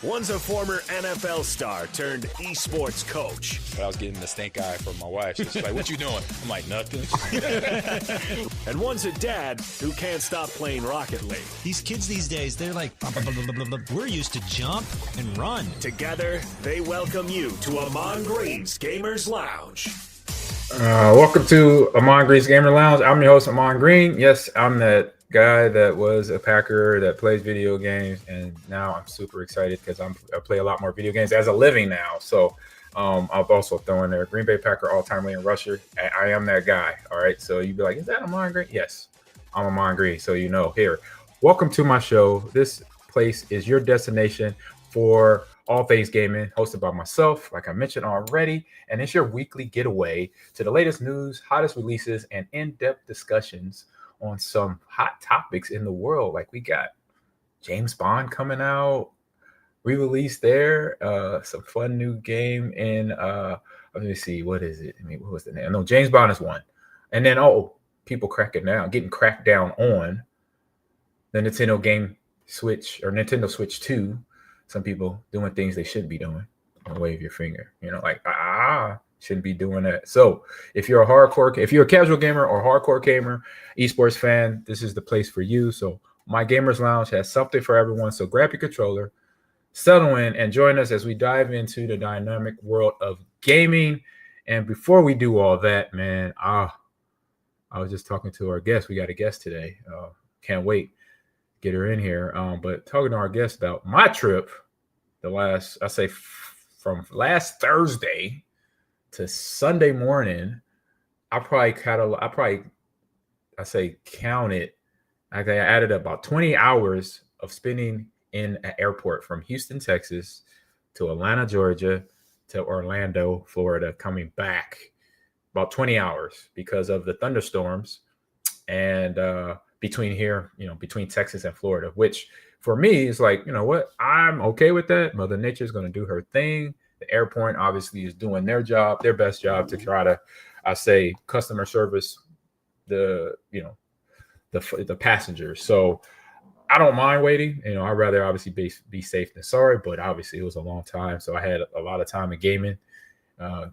One's a former NFL star turned esports coach. But I was getting the stink eye from my wife. She's like, "What you doing?" I'm like, "Nothing." And one's a dad who can't stop playing Rocket League. These kids these days, they're like, blah, blah, blah, blah, blah. We're used to jump and run. Together, they welcome you to Ahman Green's Gamers Lounge. Welcome to Ahman Green's Gamer Lounge. I'm your host, Ahman Green. Yes, I'm that guy that was a Packer that plays video games, and now I'm super excited because I play a lot more video games as a living now. So I'll also throw in there Green Bay Packer all-time leading rusher. I am that guy. All right. So you'd be like, "Is that Ahman Green?" Yes, I'm Ahman Green. So you know. Here, welcome to my show. This place is your destination for all things gaming, hosted by myself, like I mentioned already, and it's your weekly getaway to the latest news, hottest releases, and in-depth discussions on some hot topics in the world. Like we got James Bond coming out, re-release there, some fun new game in let me see, what is it? I mean, what was the name? No, James Bond is one. And then people getting cracked down on the Nintendo Game Switch or Nintendo Switch 2. Some people doing things they shouldn't be doing. And wave your finger, like shouldn't be doing that. So if you're a casual gamer or hardcore gamer, esports fan, this is the place for you. So my Gamers Lounge has something for everyone. So grab your controller, settle in, and join us as we dive into the dynamic world of gaming. And before we do all that, man, I was just talking to our guest. We got a guest today. Can't wait get her in here. But talking to our guest about my trip, from last Thursday to Sunday morning, I added about 20 hours of spending in an airport from Houston, Texas to Atlanta, Georgia to Orlando, Florida, coming back about 20 hours because of the thunderstorms and between Texas and Florida, which for me is like, you know what, I'm okay with that. Mother Nature is going to do her thing. The airport obviously is doing their best job to try to, customer service the passengers. So I don't mind waiting. I'd rather obviously be safe than sorry, but obviously it was a long time. So I had a lot of time in gaming,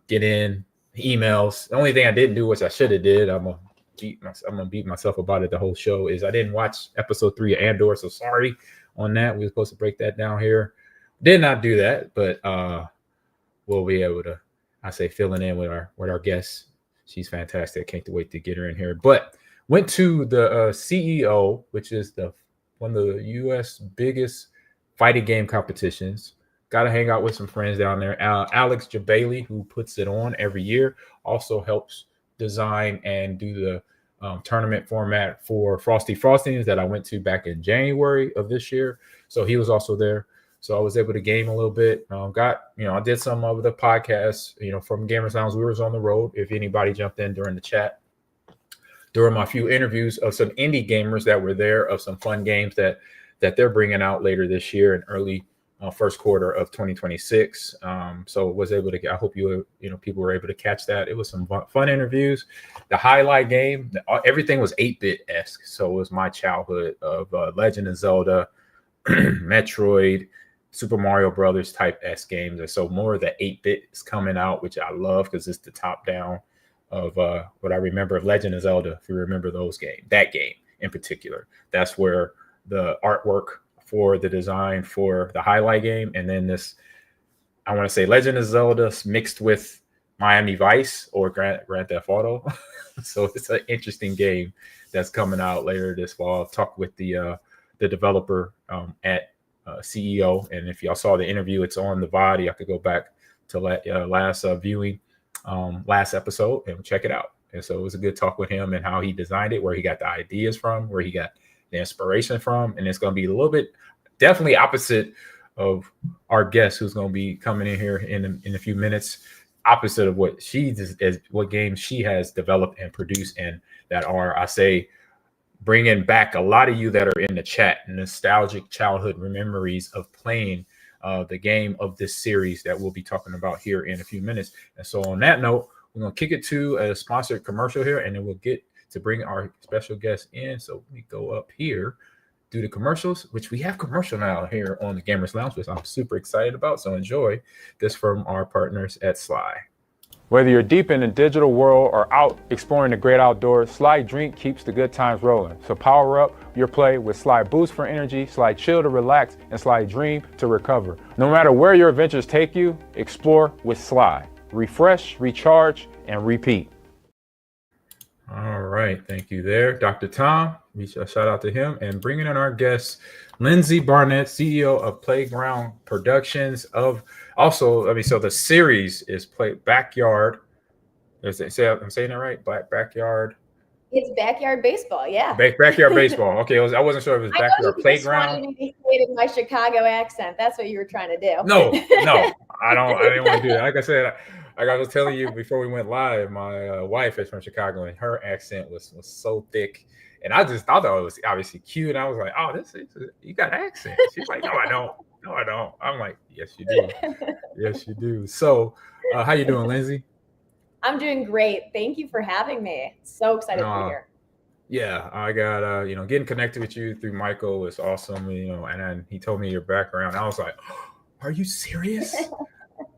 get in emails. The only thing I didn't do, which I should have did, I'm gonna beat myself about it the whole show, is I didn't watch episode 3 of Andor. So sorry on that. We were supposed to break that down here. Did not do that, but we'll be able to, filling in with our guest. She's fantastic. I can't wait to get her in here. But went to the CEO, which is one of the U.S. biggest fighting game competitions got to hang out with some friends down there. Alex Jabali, who puts it on every year, also helps design and do the tournament format for Frosty Frostings that I went to back in January of this year. So he was also there. So I was able to game a little bit. I did some of the podcasts, from Gamers Lounge. We was on the road. If anybody jumped in during the chat, during my few interviews of some indie gamers that were there, of some fun games that they're bringing out later this year and early first quarter of 2026. So was able to. I hope people were able to catch that. It was some fun interviews. The highlight game, everything was 8-bit esque. So it was my childhood of Legend of Zelda, Metroid, Super Mario Brothers type S games. And so more of the 8-bit is coming out, which I love because it's the top down of what I remember of Legend of Zelda. If you remember that game in particular, that's where the artwork for the design for the highlight game. And then this, I want to say Legend of Zelda mixed with Miami Vice or Grand Theft Auto. So it's an interesting game that's coming out later this fall. I've talked with the developer at CEO. And if y'all saw the interview, it's on the VOD. I could go back to last viewing, last episode, and check it out. And so it was a good talk with him and how he designed it, where he got the ideas from, where he got the inspiration from. And it's going to be a little bit definitely opposite of our guest who's going to be coming in here in a few minutes, opposite of what what games she has developed and produced, and that are, I say, bringing back a lot of you that are in the chat, nostalgic childhood memories of playing the game of this series that we'll be talking about here in a few minutes. And so on that note, we're going to kick it to a sponsored commercial here, and then we'll get to bring our special guest in. So we go up here, do the commercials, which we have commercial now here on the Gamers Lounge, which I'm super excited about. So enjoy this from our partners at Sly. Whether you're deep in the digital world or out exploring the great outdoors, Sly Drink keeps the good times rolling. So power up your play with Sly Boost for energy, Sly Chill to relax, and Sly Dream to recover. No matter where your adventures take you, explore with Sly. Refresh, recharge, and repeat. All right. Thank you there, Dr. Tom. Shout out to him. And bringing in our guest, Lindsay Barnett, CEO of Playground Productions. So the series is Backyard. I'm saying that right? Backyard. It's Backyard Baseball, yeah. Backyard Baseball. Okay, I wasn't sure if it was Backyard Playground. I created my Chicago accent. That's what you were trying to do. No, I didn't want to do that. Like I said, like I was telling you before we went live, my wife is from Chicago, and her accent was so thick. And I just thought that it was obviously cute. And I was like, oh, you got an accent. She's like, no, I don't. No, I don't. I'm like, yes, you do. Yes, you do. So how you doing, Lindsay? I'm doing great. Thank you for having me. So excited to be here. Yeah, I got, getting connected with you through Michael was awesome, and then he told me your background. I was like, oh, are you serious?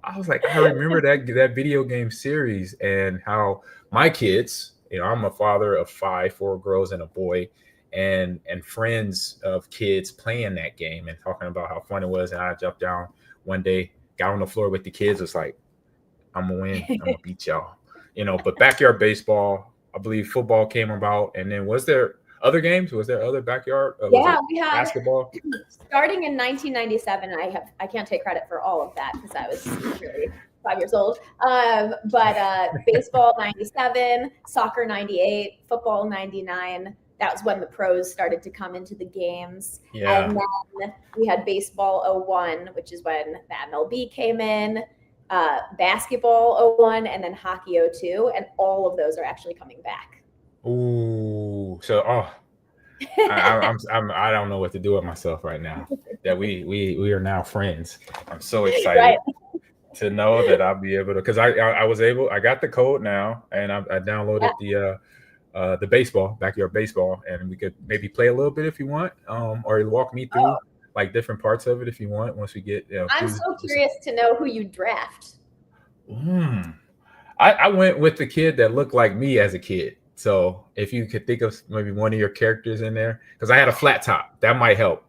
I was like, I remember that video game series and how my kids, I'm a father of 4 girls and a boy, and friends of kids playing that game and talking about how fun it was. And I jumped down one day, got on the floor with the kids. It's like, I'm gonna win. I'm gonna beat y'all. But Backyard Baseball, I believe football came about. And then was there other games? Was there other backyard? We had basketball. Starting in 1997. I can't take credit for all of that because I was really 5 years old. But baseball 97, soccer 98, football 99. That was when the pros started to come into the games. Yeah. And then we had baseball 01, which is when the MLB came in, basketball 01, and then hockey 02. And all of those are actually coming back. Ooh. So, I don't know what to do with myself right now that we are now friends. I'm so excited. Right. To know that I'll be able to, because I got the code now, and I downloaded the baseball, Backyard Baseball, and we could maybe play a little bit if you want, or walk me through like different parts of it if you want. Once we get, I'm so curious to know who you draft. I went with the kid that looked like me as a kid. So if you could think of maybe one of your characters in there, because I had a flat top, that might help.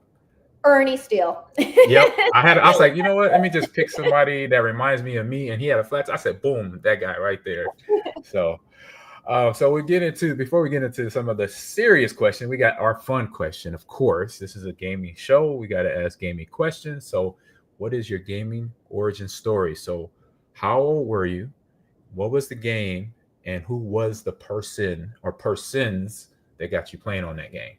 Ernie Steele. Yep. I was like, you know what? Let me just pick somebody that reminds me of me. And he had a flat. I said, boom, that guy right there. So before we get into some of the serious questions, we got our fun question. Of course, this is a gaming show. We got to ask gaming questions. So what is your gaming origin story? So how old were you? What was the game? And who was the person or persons that got you playing on that game?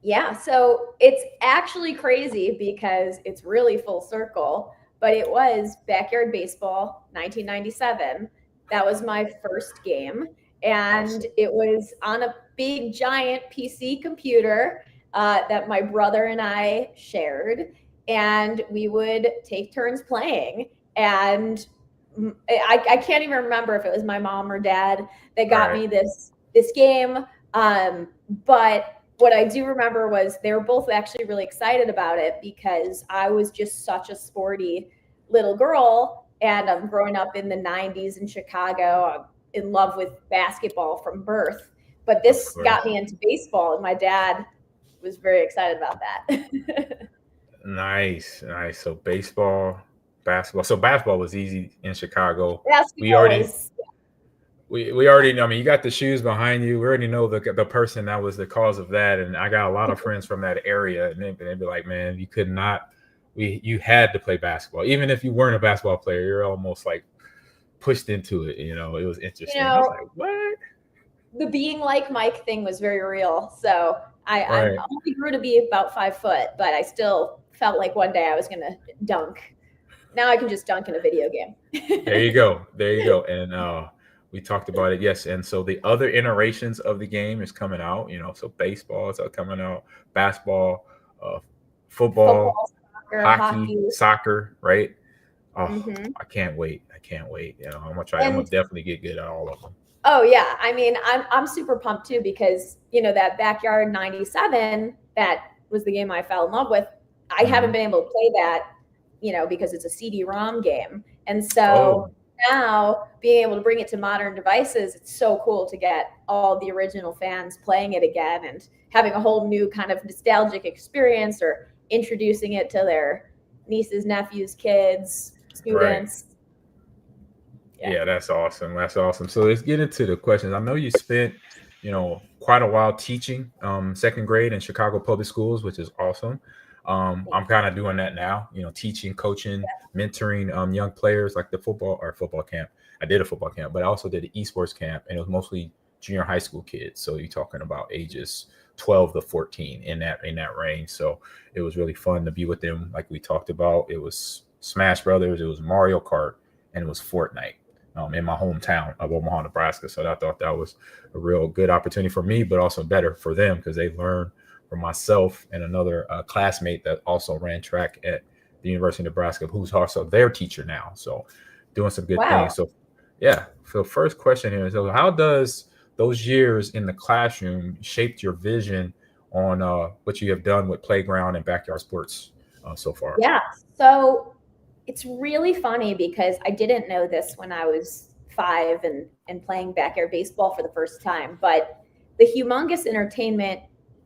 Yeah, so it's actually crazy because it's really full circle, but it was Backyard Baseball 1997. That was my first game. And it was on a big, giant PC computer that my brother and I shared. And we would take turns playing. And I can't even remember if it was my mom or dad that got me this game. But what I do remember was they were both actually really excited about it because I was just such a sporty little girl, and I'm growing up in the 90s in Chicago. I'm in love with basketball from birth, but this got me into baseball, and my dad was very excited about that. Nice. So baseball, basketball. So basketball was easy in Chicago. We already know. I mean, you got the shoes behind you. We already know the person that was the cause of that. And I got a lot of friends from that area, and they'd be like, "Man, you could not. You had to play basketball, even if you weren't a basketball player. You're almost like pushed into it. You know, it was interesting." I was like, "What?" The being like Mike thing was very real. So I only grew to be about 5 foot, but I still felt like one day I was going to dunk. Now I can just dunk in a video game. There you go. And we talked about it. Yes. And so the other iterations of the game is coming out, so baseball is coming out, basketball, football, hockey, soccer, right? Oh, I can't wait. I'm gonna try. I'm gonna definitely get good at all of them. Oh yeah. I mean, I'm super pumped too, because that Backyard 97, that was the game I fell in love with. I haven't been able to play that, because it's a CD-ROM game. And so now being able to bring it to modern devices, it's so cool to get all the original fans playing it again and having a whole new kind of nostalgic experience, or introducing it to their nieces, nephews, kids, students. Right. Yeah, that's awesome. So let's get into the questions. I know you spent, quite a while teaching second grade in Chicago public schools, which is awesome. I'm kind of doing that now, teaching, coaching, mentoring young players, like the football camp. I did a football camp, but I also did an esports camp, and it was mostly junior high school kids. So you're talking about ages 12 to 14 in that range. So it was really fun to be with them. Like we talked about, it was Smash Brothers, it was Mario Kart, and it was Fortnite in my hometown of Omaha, Nebraska. So I thought that was a real good opportunity for me, but also better for them, because they learned from myself and another classmate that also ran track at the University of Nebraska, who's also their teacher now. So doing some good things. So yeah. So first question here is, so how does those years in the classroom shaped your vision on what you have done with playground and backyard sports so far? Yeah. So it's really funny because I didn't know this when I was 5 and playing backyard baseball for the first time, but the Humongous Entertainment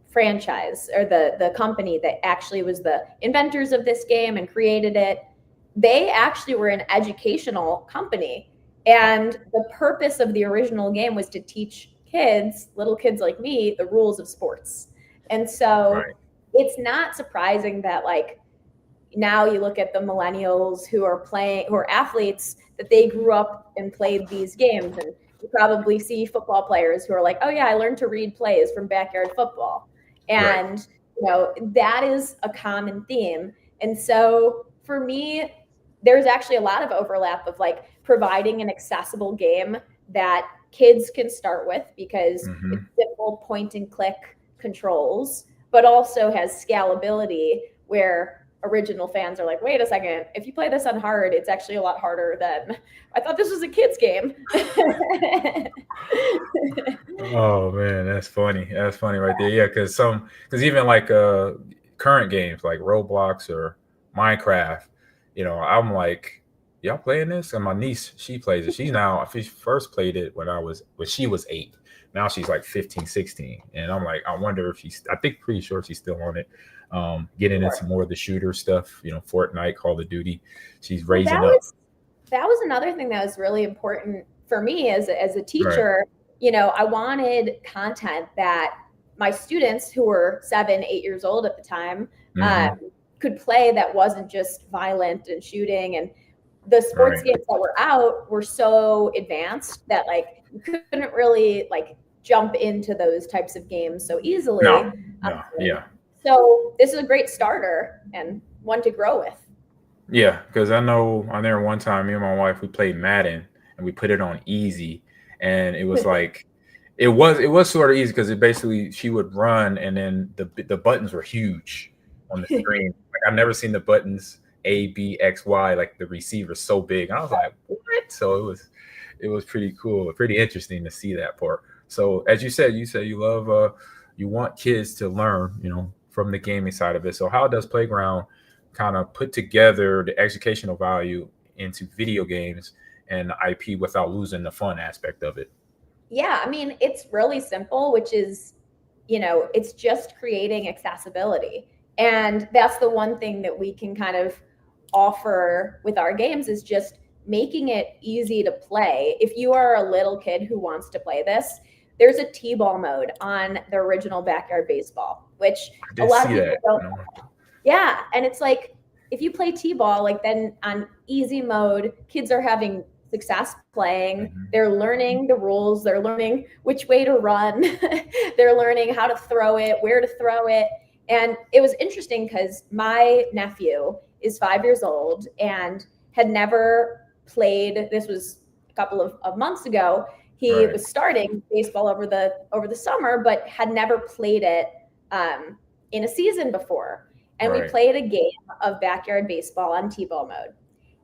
franchise, or the company that actually was the inventors of this game and created it, they actually were an educational company. And the purpose of the original game was to teach little kids like me, the rules of sports. And so it's not surprising that, like, now you look at the millennials who are athletes, that they grew up and played these games. And you probably see football players who are like, oh yeah, I learned to read plays from backyard football. And, that is a common theme. And so for me, there's actually a lot of overlap of, like, providing an accessible game that kids can start with, because it's simple point and click controls, but also has scalability, where original fans are like, wait a second, if you play this on hard, it's actually a lot harder than I thought this was a kid's game. Oh man, that's funny. That's funny right there. Yeah, because even like current games like Roblox or Minecraft, I'm like, y'all playing this? And my niece, she plays it. She first played it when she was 8. Now she's like 15, 16. And I'm like, I wonder if pretty sure she's still on it. Getting into more of the shooter stuff, Fortnite, Call of Duty. She's raising up. That was another thing that was really important for me as a teacher. I wanted content that my students, who were 7, 8 years old at the time, could play that wasn't just violent and shooting. And the sports games that were out were so advanced that like you couldn't really like jump into those types of games so easily. Yeah. So this is a great starter and one to grow with. Yeah, because I know on there one time, me and my wife, we played Madden and we put it on easy, and it was like it was sort of easy because it basically she would run and then the buttons were huge on the screen. Like I've never seen the buttons A, B, X, Y, like the receiver so big. And I was like, what? So it was pretty cool, pretty interesting to see that part. So as you said you love you want kids to learn, from the gaming side of it. So how does Playground kind of put together the educational value into video games and the IP without losing the fun aspect of it? Yeah, I mean, it's really simple, which is, it's just creating accessibility. And that's the one thing that we can kind of offer with our games is just making it easy to play. If you are a little kid who wants to play this, there's a T-ball mode on the original Backyard Baseball, which a lot of people don't know. Yeah, and it's like, if you play T-ball, like then on easy mode, kids are having success playing. They're learning the rules. They're learning which way to run. They're learning how to throw it, where to throw it. And it was interesting because my nephew is 5 years old and had never played. This was a couple of months ago. He was starting baseball over the summer, but had never played it in a season before. And we played a game of Backyard Baseball on T-ball mode.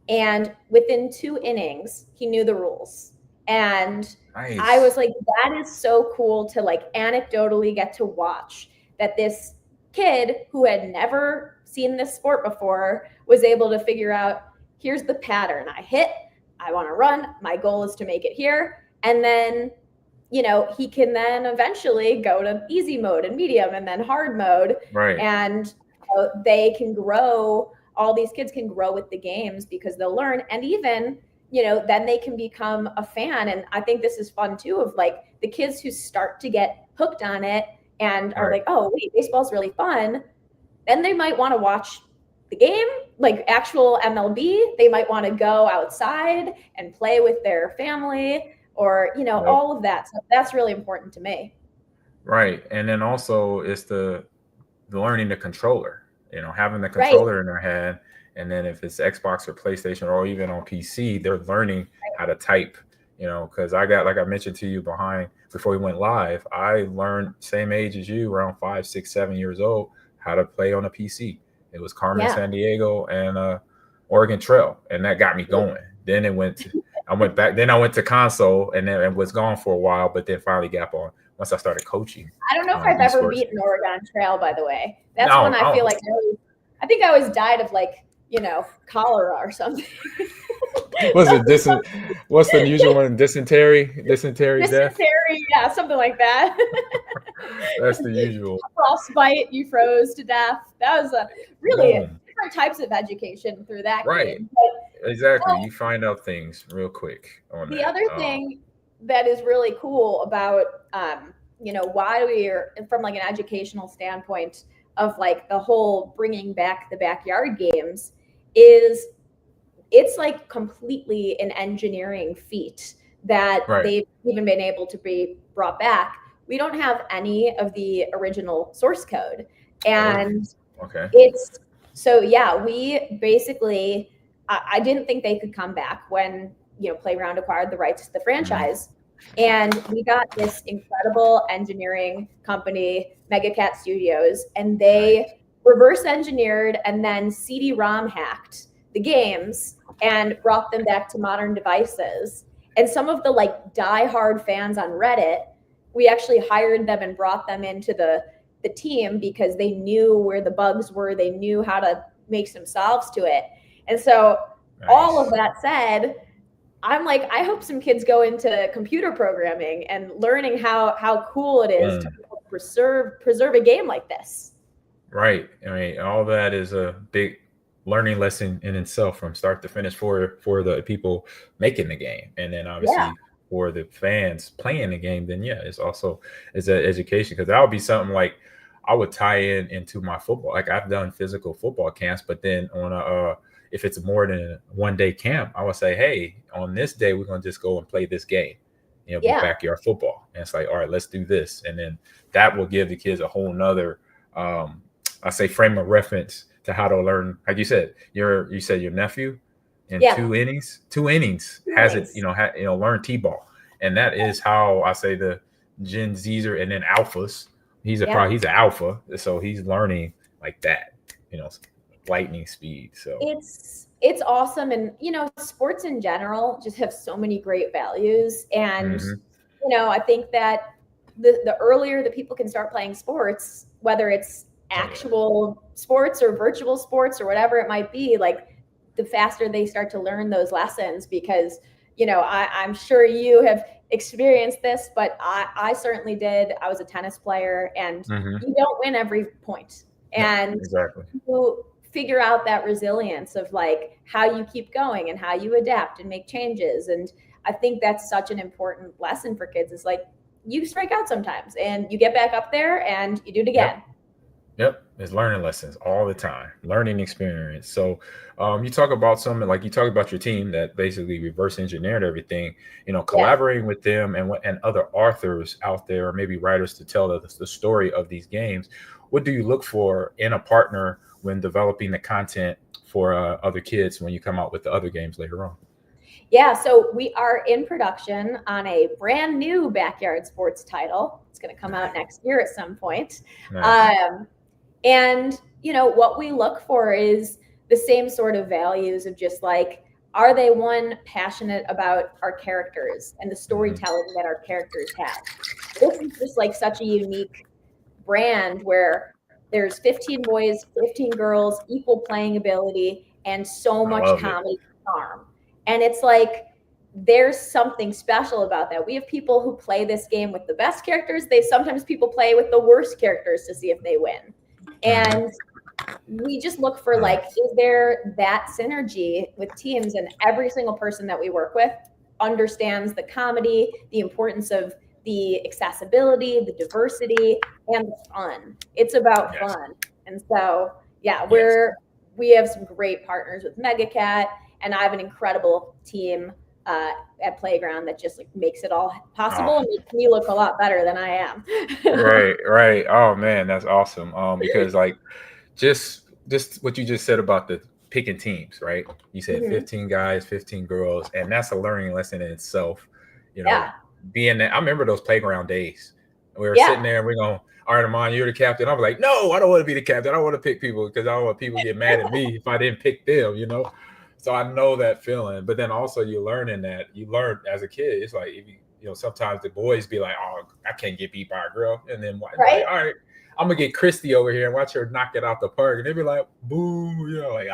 And within 2 innings, he knew the rules. And I was like, that is so cool to like anecdotally get to watch that this kid who had never seen this sport before was able to figure out, here's the pattern. I hit, I want to run. My goal is to make it here. And then, he can then eventually go to easy mode and medium and then hard mode. And they can grow. All these kids can grow with the games because they'll learn. And even, then they can become a fan. And I think this is fun too, of like the kids who start to get hooked on it and are like, oh, wait, baseball's really fun. Then they might want to watch the game, like actual MLB. They might want to go outside and play with their family or, all of that. So that's really important to me. Right. And then also it's the learning the controller, having the controller in their hand. And then if it's Xbox or PlayStation or even on PC, they're learning how to type, because I got, like I mentioned to you before we went live, I learned same age as you, around 5, 6, 7 years old, how to play on a PC. It was Carmen San Diego and Oregon Trail. And that got me going. Then I went to console and then it was gone for a while, but then finally got on once I started coaching. I don't know if I've ever beaten Oregon Trail, by the way. That's when I feel like I think I always died of like, cholera or something. What's the usual one? Dysentery death? Dysentery, yeah, something like that. That's the usual. Frostbite, you froze to death. That was really different types of education through that game. But, exactly. You find out things real quick on the other thing that is really cool about, why we're from like an educational standpoint of like the whole bringing back the backyard games is it's like completely an engineering feat that they've even been able to be brought back. We don't have any of the original source code. And it's so, we basically, I didn't think they could come back when, Playground acquired the rights to the franchise. And we got this incredible engineering company, Megacat Studios, and they reverse engineered and then CD-ROM hacked the games and brought them back to modern devices. And some of the like diehard fans on Reddit, we actually hired them and brought them into the team because they knew where the bugs were. They knew how to make some solves to it. And so all of that said, I'm like, I hope some kids go into computer programming and learning how cool it is to preserve a game like this. Right. I mean, all that is a big learning lesson in itself from start to finish for the people making the game. And then obviously for the fans playing the game, then it's an education, because that would be something like I would tie into my football. Like I've done physical football camps, but then on if it's more than a 1 day camp, I would say, hey, on this day we're gonna just go and play this game, backyard football. And it's like, all right, let's do this, and then that will give the kids a whole nother, I say, frame of reference to how to learn. Like you said, you said your nephew in 2 innings has it, learn T-ball, and that is how I say the Gen Zers and then alphas. He's an alpha, so he's learning like that, lightning speed. So it's awesome. And sports in general just have so many great values, and I think that the earlier that people can start playing sports, whether it's actual sports or virtual sports or whatever it might be, like the faster they start to learn those lessons. Because I'm sure you have experienced this, but I certainly did. I was a tennis player, and you don't win every point. And exactly. You figure out that resilience of like how you keep going and how you adapt and make changes. And I think that's such an important lesson for kids, is like you strike out sometimes and you get back up there and you do it again. Yep. It's learning lessons all the time, learning experience. So you talk about you talk about your team that basically reverse engineered everything, collaborating with them and other authors out there, or maybe writers, to tell the story of these games. What do you look for in a partner when developing the content for other kids when you come out with the other games later on? Yeah, so we are in production on a brand new backyard sports title. It's going to come out next year at some point. Nice. And, what we look for is the same sort of values of just like, are they passionate about our characters and the storytelling that our characters have? This is just like such a unique brand where there's 15 boys, 15 girls, equal playing ability, and so much comedy charm. And it's like, there's something special about that. We have people who play this game with the best characters. Sometimes people play with the worst characters to see if they win. And we just look for like, is there that synergy with teams? And every single person that we work with understands the comedy, the importance of the accessibility, the diversity, and the fun. It's about fun. And so, we have some great partners with MegaCat, and I have an incredible team at Playground that just like makes it all possible and makes me look a lot better than I am. Right. Oh man, that's awesome. Because like just what you just said about the picking teams, right? You said 15 guys, 15 girls, and that's a learning lesson in itself. Being that, I remember those Playground days. We were sitting there and we're going, all right, Ahman, you're the captain. I'm like, no, I don't want to be the captain. I want to pick people because I don't want people to get mad at me if I didn't pick them, So I know that feeling. But then also you learn as a kid. It's like, if sometimes the boys be like, oh, I can't get beat by a girl. And then like, all right, I'm going to get Christy over here and watch her knock it out the park. And they be like, boo, like,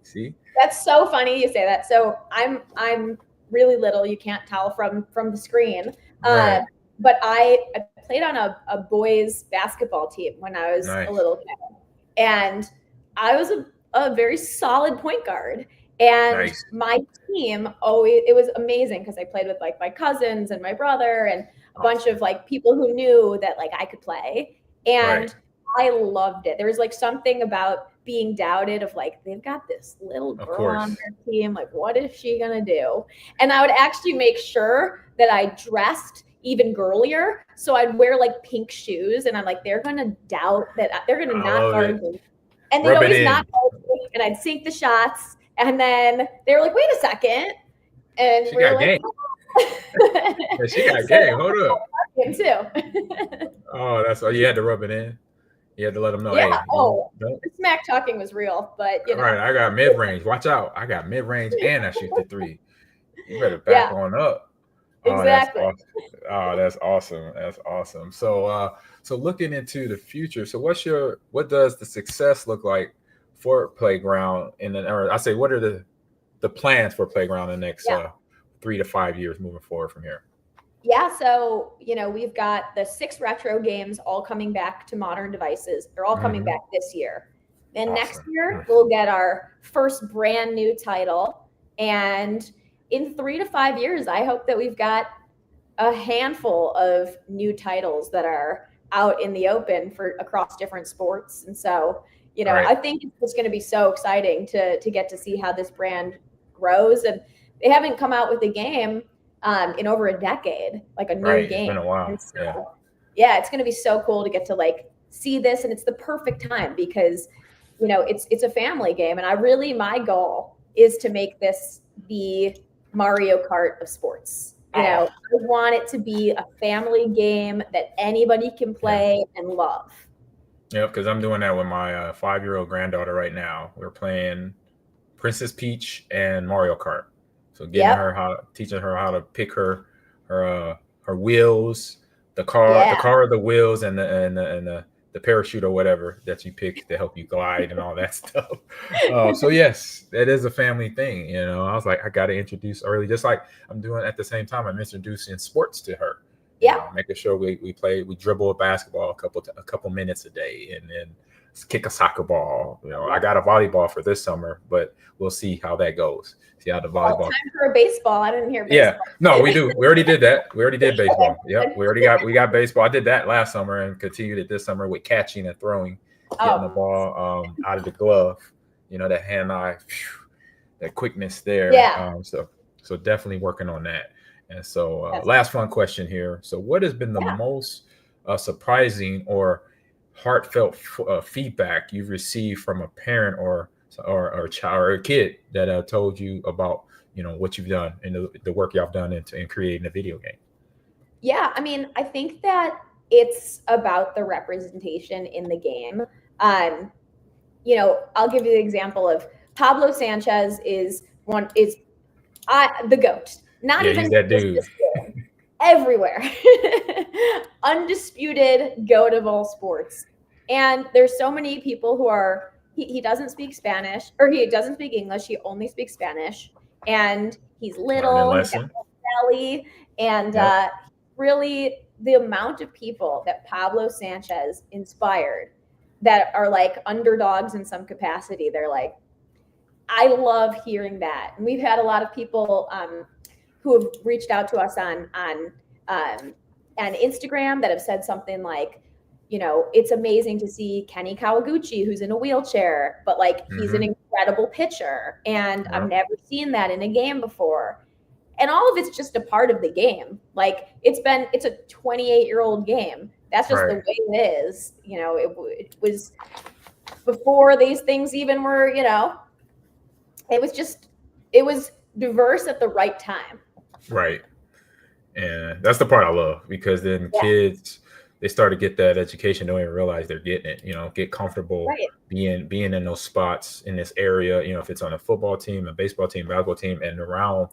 see? That's so funny you say that. So I'm really little. You can't tell from the screen. Right. But I played on a boys basketball team when I was a little kid. And I was a very solid point guard. And my team it was amazing because I played with like my cousins and my brother and a bunch of like people who knew that like I could play. And I loved it. There was like something about being doubted of like, they've got this little girl on their team. Like, what is she going to do? And I would actually make sure that I dressed even girlier. So I'd wear like pink shoes and I'm like, they're going to doubt that they're going to not guard me. And they'd always not guard me and I'd sink the shots. And then they were like, wait a second. And she got game. She got game. Hold up. Game too. Oh, that's all. You had to rub it in. You had to let them know. Yeah. Hey, the smack talking was real, but All right, I got mid range. Watch out. I got mid range and I shoot the 3. You better back on up. Exactly. That's awesome. That's awesome. So looking into the future. So what does the success look like for Playground what are the plans for Playground in the next 3 to 5 years moving forward from here? Yeah, so we've got the 6 retro games all coming back to modern devices. They're all coming back this year. Then next year we'll get our first brand new title, and in 3 to 5 years, I hope that we've got a handful of new titles that are out in the open for across different sports. And so, you know, Right. I think it's going to be so exciting to get to see how this brand grows. And they haven't come out with a game in over a decade, like a new Right. game. It's been a while. And so, yeah, it's going to be so cool to get to like see this, and it's the perfect time because, you know, it's a family game, and my goal is to make this the Mario Kart of sports. You know, I want it to be a family game that anybody can play and love. Yeah, because I'm doing that with my 5-year-old granddaughter right now. We're playing Princess Peach and Mario Kart. So teaching her how to pick her wheels, the car, the wheels, and the parachute or whatever that you pick to help you glide and all that stuff. So yes, that is a family thing. You know, I was like, I got to introduce early, just like I'm doing at the same time. I'm introducing sports to her. Yeah, you know, making sure we dribble a basketball a couple minutes a day, and then kick a soccer ball. You know, I got a volleyball for this summer, but we'll see how that goes. See how the volleyball. Time for a baseball. I didn't hear baseball. Yeah, no, we do. We already did that. We already did baseball. Yep, we got baseball. I did that last summer and continued it this summer with catching and throwing, getting the ball out of the glove. You know, that hand-eye, that quickness there. Yeah. So definitely working on that. And so last fun question here. So what has been the most surprising or heartfelt feedback you've received from a parent or a child or a kid that told you about, you know, what you've done and the work y'all done in creating a video game? Yeah, I mean, I think that it's about the representation in the game. You know, I'll give you the example of Pablo Sanchez is the GOAT. Not even he's that dude. Everywhere. Undisputed GOAT of all sports. And there's so many people who are, he doesn't speak Spanish, or he doesn't speak English, he only speaks Spanish. And he's little, he's got a belly, and really the amount of people that Pablo Sanchez inspired that are like underdogs in some capacity, they're like, I love hearing that. And we've had a lot of people who have reached out to us on Instagram that have said something like, you know, it's amazing to see Kenny Kawaguchi, who's in a wheelchair, but like he's an incredible pitcher, and I've never seen that in a game before. And all of it's just a part of the game. Like it's a 28-year-old game. That's just the way it is. You know, it was before these things even were, you know, it was diverse at the right time. Right. And that's the part I love, because then kids, they start to get that education, don't even realize they're getting it, you know, get comfortable being in those spots in this area, you know, if it's on a football team, a baseball team, basketball team, and around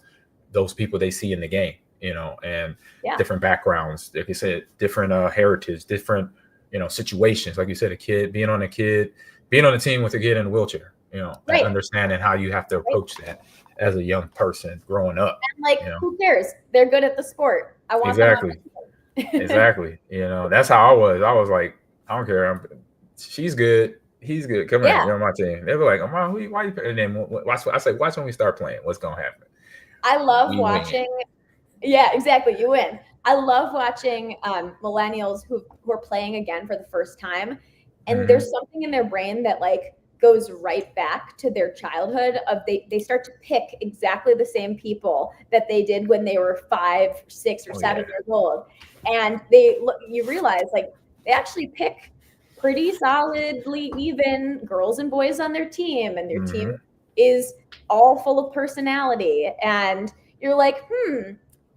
those people they see in the game, you know, and different backgrounds, like you said, different heritage, different, you know, situations. Like you said, being on a team with a kid in a wheelchair, you know, and understanding how you have to approach that as a young person growing up. And like, who cares? They're good at the sport. I want them Exactly. You know, that's how I was. I was like, I don't care. She's good. He's good. Come on, you're on my team. They were like, Mom, why you? And then I say, watch when we start playing. What's gonna happen? I love watching. Yeah, exactly. You win. I love watching millennials who are playing again for the first time, and there's something in their brain that like goes right back to their childhood. Of they start to pick exactly the same people that they did when they were 5, 6, or 7 years old, and you realize like they actually pick pretty solidly even girls and boys on their team, and their team is all full of personality, and you're like,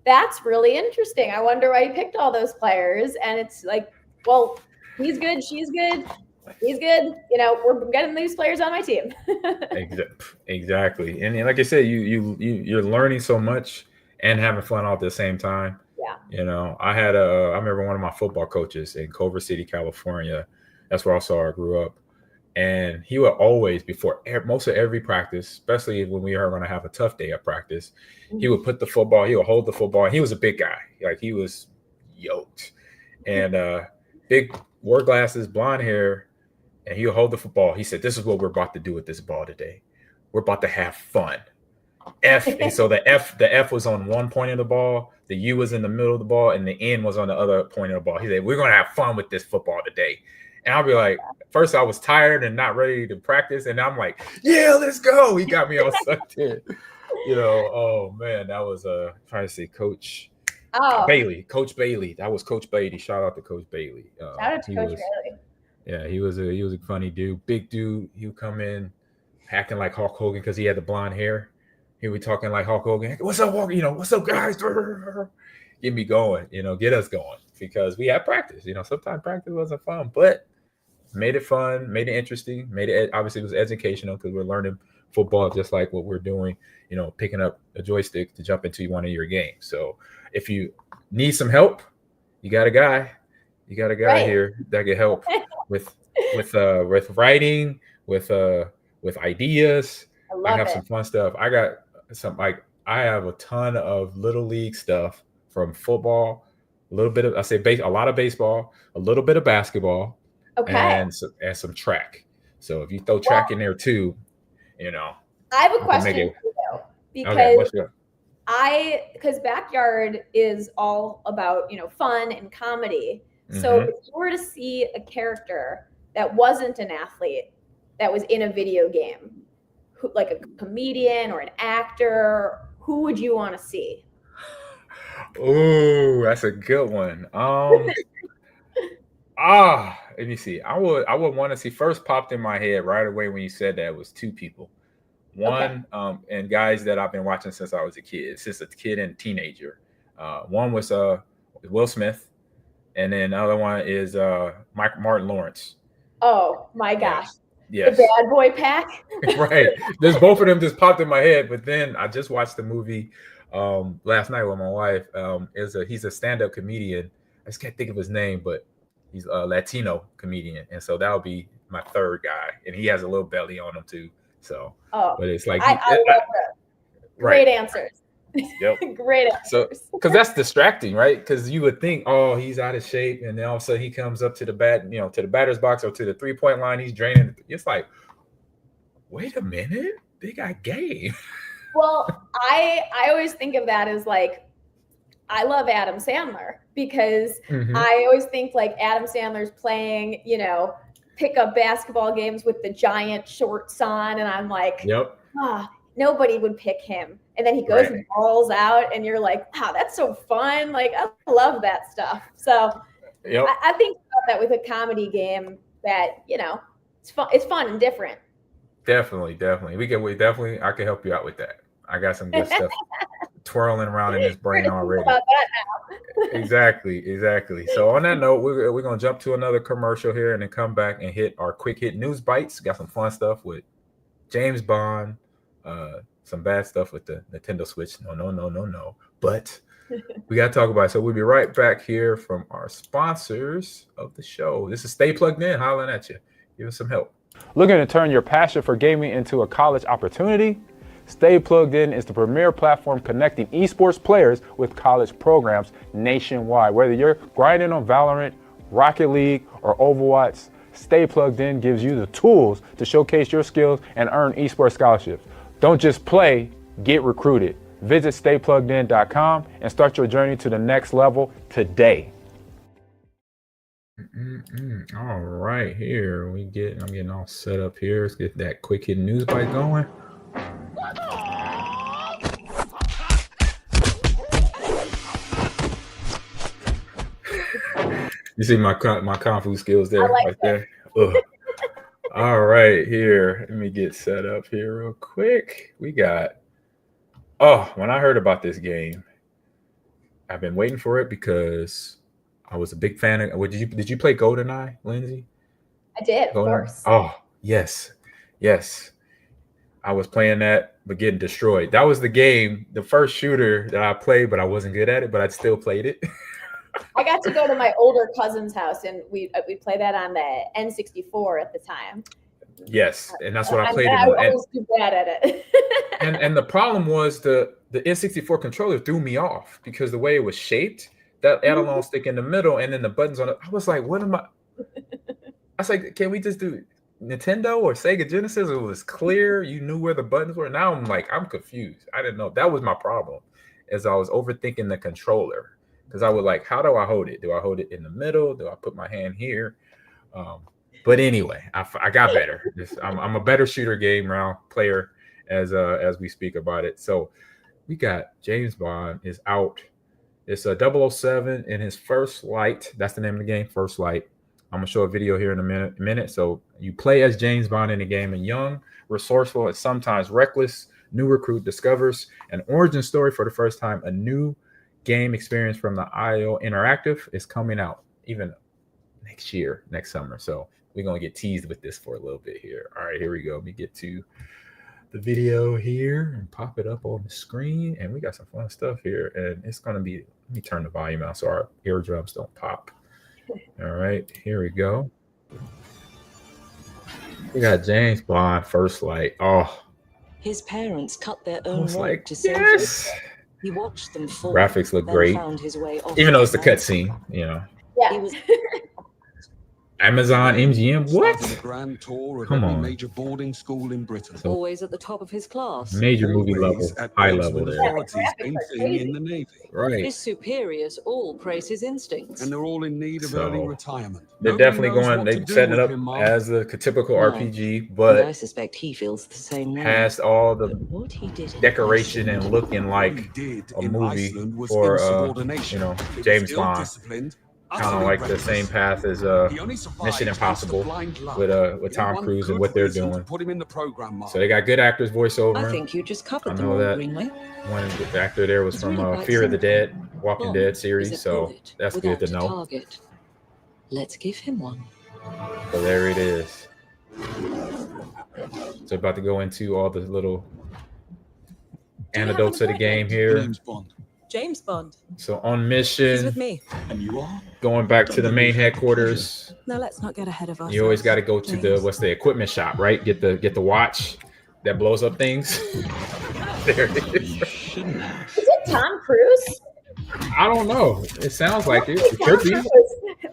that's really interesting. I wonder why he picked all those players. And it's like, well, he's good, she's good, he's good. You know, we're getting these players on my team. Exactly. And like I said, you're learning so much and having fun all at the same time. Yeah. You know, I remember one of my football coaches in Culver City, California. That's where I grew up. And he would always, before most of every practice, especially when we were going to have a tough day of practice, he would he would hold the football. And he was a big guy. Like he was yoked and big, wore glasses, blonde hair. And he would hold the football. He said, this is what we're about to do with this ball today. We're about to have fun. F. And so the F was on one point of the ball, the U was in the middle of the ball, and the N was on the other point of the ball. He said, "We're gonna have fun with this football today." And I'll be like, first I was tired and not ready to practice, and I'm like, "Yeah, let's go." He got me all sucked in. Oh man, that was trying to say Coach Bailey. Coach Bailey. That was Coach Bailey. Shout out to Coach Bailey. Shout out to Coach Bailey. Yeah, he was a funny dude. Big dude. He would come in acting like Hulk Hogan because he had the blonde hair. He would talking like Hulk Hogan. "What's up, Hulk? What's up, guys?" Get me going, get us going, because we had practice. Sometimes practice wasn't fun, but made it fun, made it interesting, obviously it was educational because we're learning football just like what we're doing, picking up a joystick to jump into one of your games. So if you need some help, you got a guy right here that can help with writing, with ideas. I have some fun stuff. I got I have a ton of little league stuff from football, a little bit of a lot of baseball, a little bit of basketball, and some track. So if you throw track in there too, I have a question for you though, because because Backyard is all about fun and comedy. So if you were to see a character that wasn't an athlete that was in a video game, like a comedian or an actor, who would you want to see? Oh, that's a good one. Let me see. I would want to see, first popped in my head right away when you said that was two people. One, and guys that I've been watching since I was a kid and teenager. One was Will Smith, and then the other one is Martin Lawrence. Oh my gosh. Yes. The Bad Boy Pack. Right. There's both of them just popped in my head, but then I just watched the movie last night with my wife. He's a stand-up comedian. I just can't think of his name, but he's a Latino comedian, and so that'll be my third guy, and he has a little belly on him too. So, but it's like I love that. Great answers. Yep. Great answers. So, because that's distracting, right? Because you would think, oh, he's out of shape, and then all of a sudden he comes up to the to the batter's box or to the 3-point line. He's draining. It's like, wait a minute, they got game. Well, I always think of that as like, I love Adam Sandler because I always think like Adam Sandler's playing, pick up basketball games with the giant shorts on, and I'm like, nobody would pick him. And then he goes and balls out, and you're like, wow, that's so fun. Like, I love that stuff. So I think about that with a comedy game that, it's fun and different. Definitely. I can help you out with that. I got some good stuff twirling around in his brain already. About that now. Exactly. So on that note, we're going to jump to another commercial here and then come back and hit our quick hit news bites. Got some fun stuff with James Bond, some bad stuff with the Nintendo Switch. No. But we got to talk about it. So we'll be right back here from our sponsors of the show. This is Stay Plugged In, hollering at you. Give us some help. Looking to turn your passion for gaming into a college opportunity? Stay Plugged In is the premier platform connecting esports players with college programs nationwide. Whether you're grinding on Valorant, Rocket League, or Overwatch, Stay Plugged In gives you the tools to showcase your skills and earn esports scholarships. Don't just play, get recruited. Visit staypluggedin.com and start your journey to the next level today. All right, here I'm getting all set up here. Let's get that quick hit news bite going. You see my kung fu skills there, right there. All right, here. Let me get set up here real quick. We got. When I heard about this game, I've been waiting for it because I was a big fan of. Did you play GoldenEye, Lindsay? I did, of course. Oh, yes. I was playing that, but getting destroyed. That was the game, the first shooter that I played, but I wasn't good at it, but I still played it. I got to go to my older cousin's house, and we play that on the N64 at the time. Yes, and that's what I played. I was too bad at it. and the problem was the N64 controller threw me off because the way it was shaped, that analog stick in the middle, and then the buttons on it. I was like, what am I? I was like, can we just do Nintendo or Sega Genesis, it was clear. You knew where the buttons were. Now I'm like, I'm confused. I didn't know. That was my problem, as I was overthinking the controller, because I was like, how do I hold it? Do I hold it in the middle? Do I put my hand here? But anyway, I got better. I'm a better shooter game round player as we speak about it. So we got James Bond is out. It's a 007 in his First Light. That's the name of the game, First Light. I'm gonna show a video here in a minute. So you play as James Bond in the game, and young, resourceful, and sometimes reckless new recruit discovers an origin story for the first time. A new game experience from the IO Interactive is coming out even next summer. So we're gonna get teased with this for a little bit here. All right, here we go. Let me get to the video here and pop it up on the screen, and we got some fun stuff here. And it's gonna be. Let me turn the volume out so our eardrums don't pop. All right, here we go. We got James Bond, First Light. Oh, his parents cut their own road like, to save yes. him. He watched them fall. Graphics look great, found his way off even though it's the cutscene. You know, Yeah. He was Amazon MGM. What? Started a grand tour of Come every on. major boarding school in Britain. always at the top of his class. Major movie level, Always at high odds level with there. authorities, anything in the Navy. Right. His superiors all praise his instincts. And they're all in need of So, early retirement. They're Nobody definitely knows going. what They to do setting it with up him, Mom. as a typical No. RPG, And I but suspect he feels the same way. has all the But what he did in decoration and Iceland- looking What he like did a in movie Iceland was for insubordination. you know, It was James Bond. ill-disciplined, Kind of utterly like the reckless. same path as He only survived Mission thanks to Impossible blind luck. with You Tom want Cruise and good what they're reason to doing. Put him in the program, Mom. So they got good actors voiceover. I think you just I covered them know all, that. Greenway. One of the actor there was It's from really quite Fear of the simple. Dead, Walking Bond Dead is series. a So bullet that's good without to a know. target. Let's give him one. So there it is. So about to go into all the little Do you have anecdotes an of the game appointment? here. James Bond. James Bond. So on He's mission, with me. And you are? going back to the main headquarters. Now let's not get ahead of ourselves. You always got to go to the James. what's the equipment shop, right? Get the watch that blows up things. There it is. You shouldn't have. Is it Tom Cruise? I don't know. It sounds like it. It Tom could be. Cruise.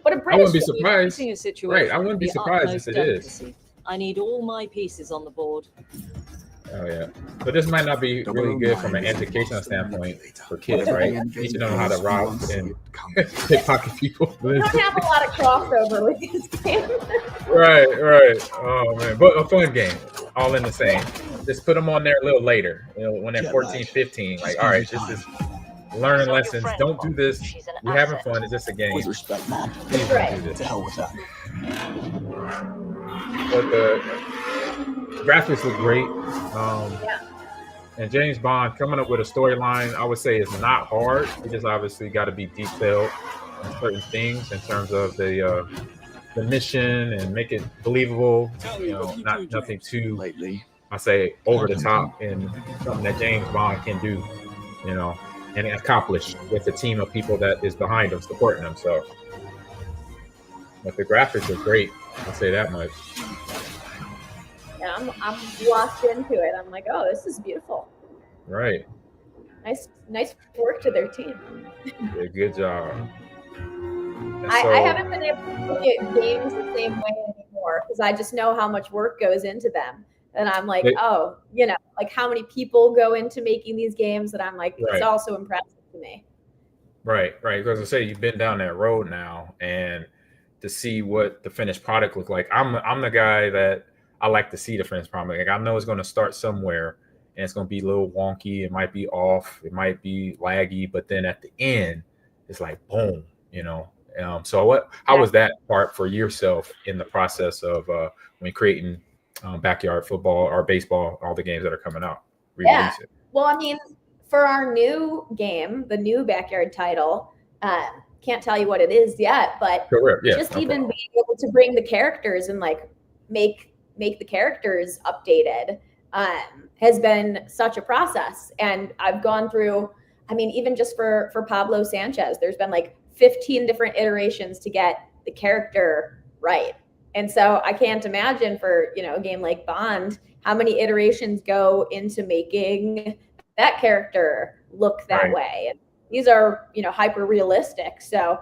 What a I wouldn't be British surprised. Facing a situation Right, I wouldn't be with the surprised if utmost it is. delicacy. I need all my pieces on the board. Oh yeah, but this might not be really good from an educational standpoint for kids, right? Teaching them how to rob and pickpocket people. We don't have a lot of crossover with this game. Right. Oh man, but a fun game, all in the same. Just put them on there a little later, you know, when they're 14, 15. Like, all right, this is learning lessons. Don't do this. You're having fun. It's just a game. With respect, Mom. Please don't do To this. hell with that. But the graphics look great. And James Bond coming up with a storyline, I would say, is not hard. You just obviously got to be detailed in certain things in terms of the mission and make it believable. You know, not nothing too, Lately. I say, over the top, and something that James Bond can do. You know, and accomplish with a team of people that is behind him, supporting him. So, but the graphics are great. I'll say that much. Yeah, I'm locked into it. I'm like, oh, this is beautiful. Right. Nice work to their team. Yeah, good job. And I so- haven't been able to look at games the same way anymore because I just know how much work goes into them. And I'm like, They- oh, you know, like how many people go into making these games that I'm like, Right. it's also impressive to me. Right. Because I say you've been down that road now, and to see what the finished product look like, I'm the guy that I like to see the finished product. Like I know it's going to start somewhere, and it's going to be a little wonky. It might be off. It might be laggy, but then at the end, it's like boom. You know. So how was that part for yourself in the process of when creating backyard football or baseball, all the games that are coming out? Yeah. It. Well, I mean, for our new game, the new backyard title, can't tell you what it is yet, but Correct. Yeah. just no even problem. being able to bring the characters and like make the characters updated has been such a process. And I've gone through, I mean, even just for Pablo Sanchez, there's been like 15 different iterations to get the character right. And so I can't imagine for, you know, a game like Bond, how many iterations go into making that character look that Right. way. And these are, you know, hyper realistic. So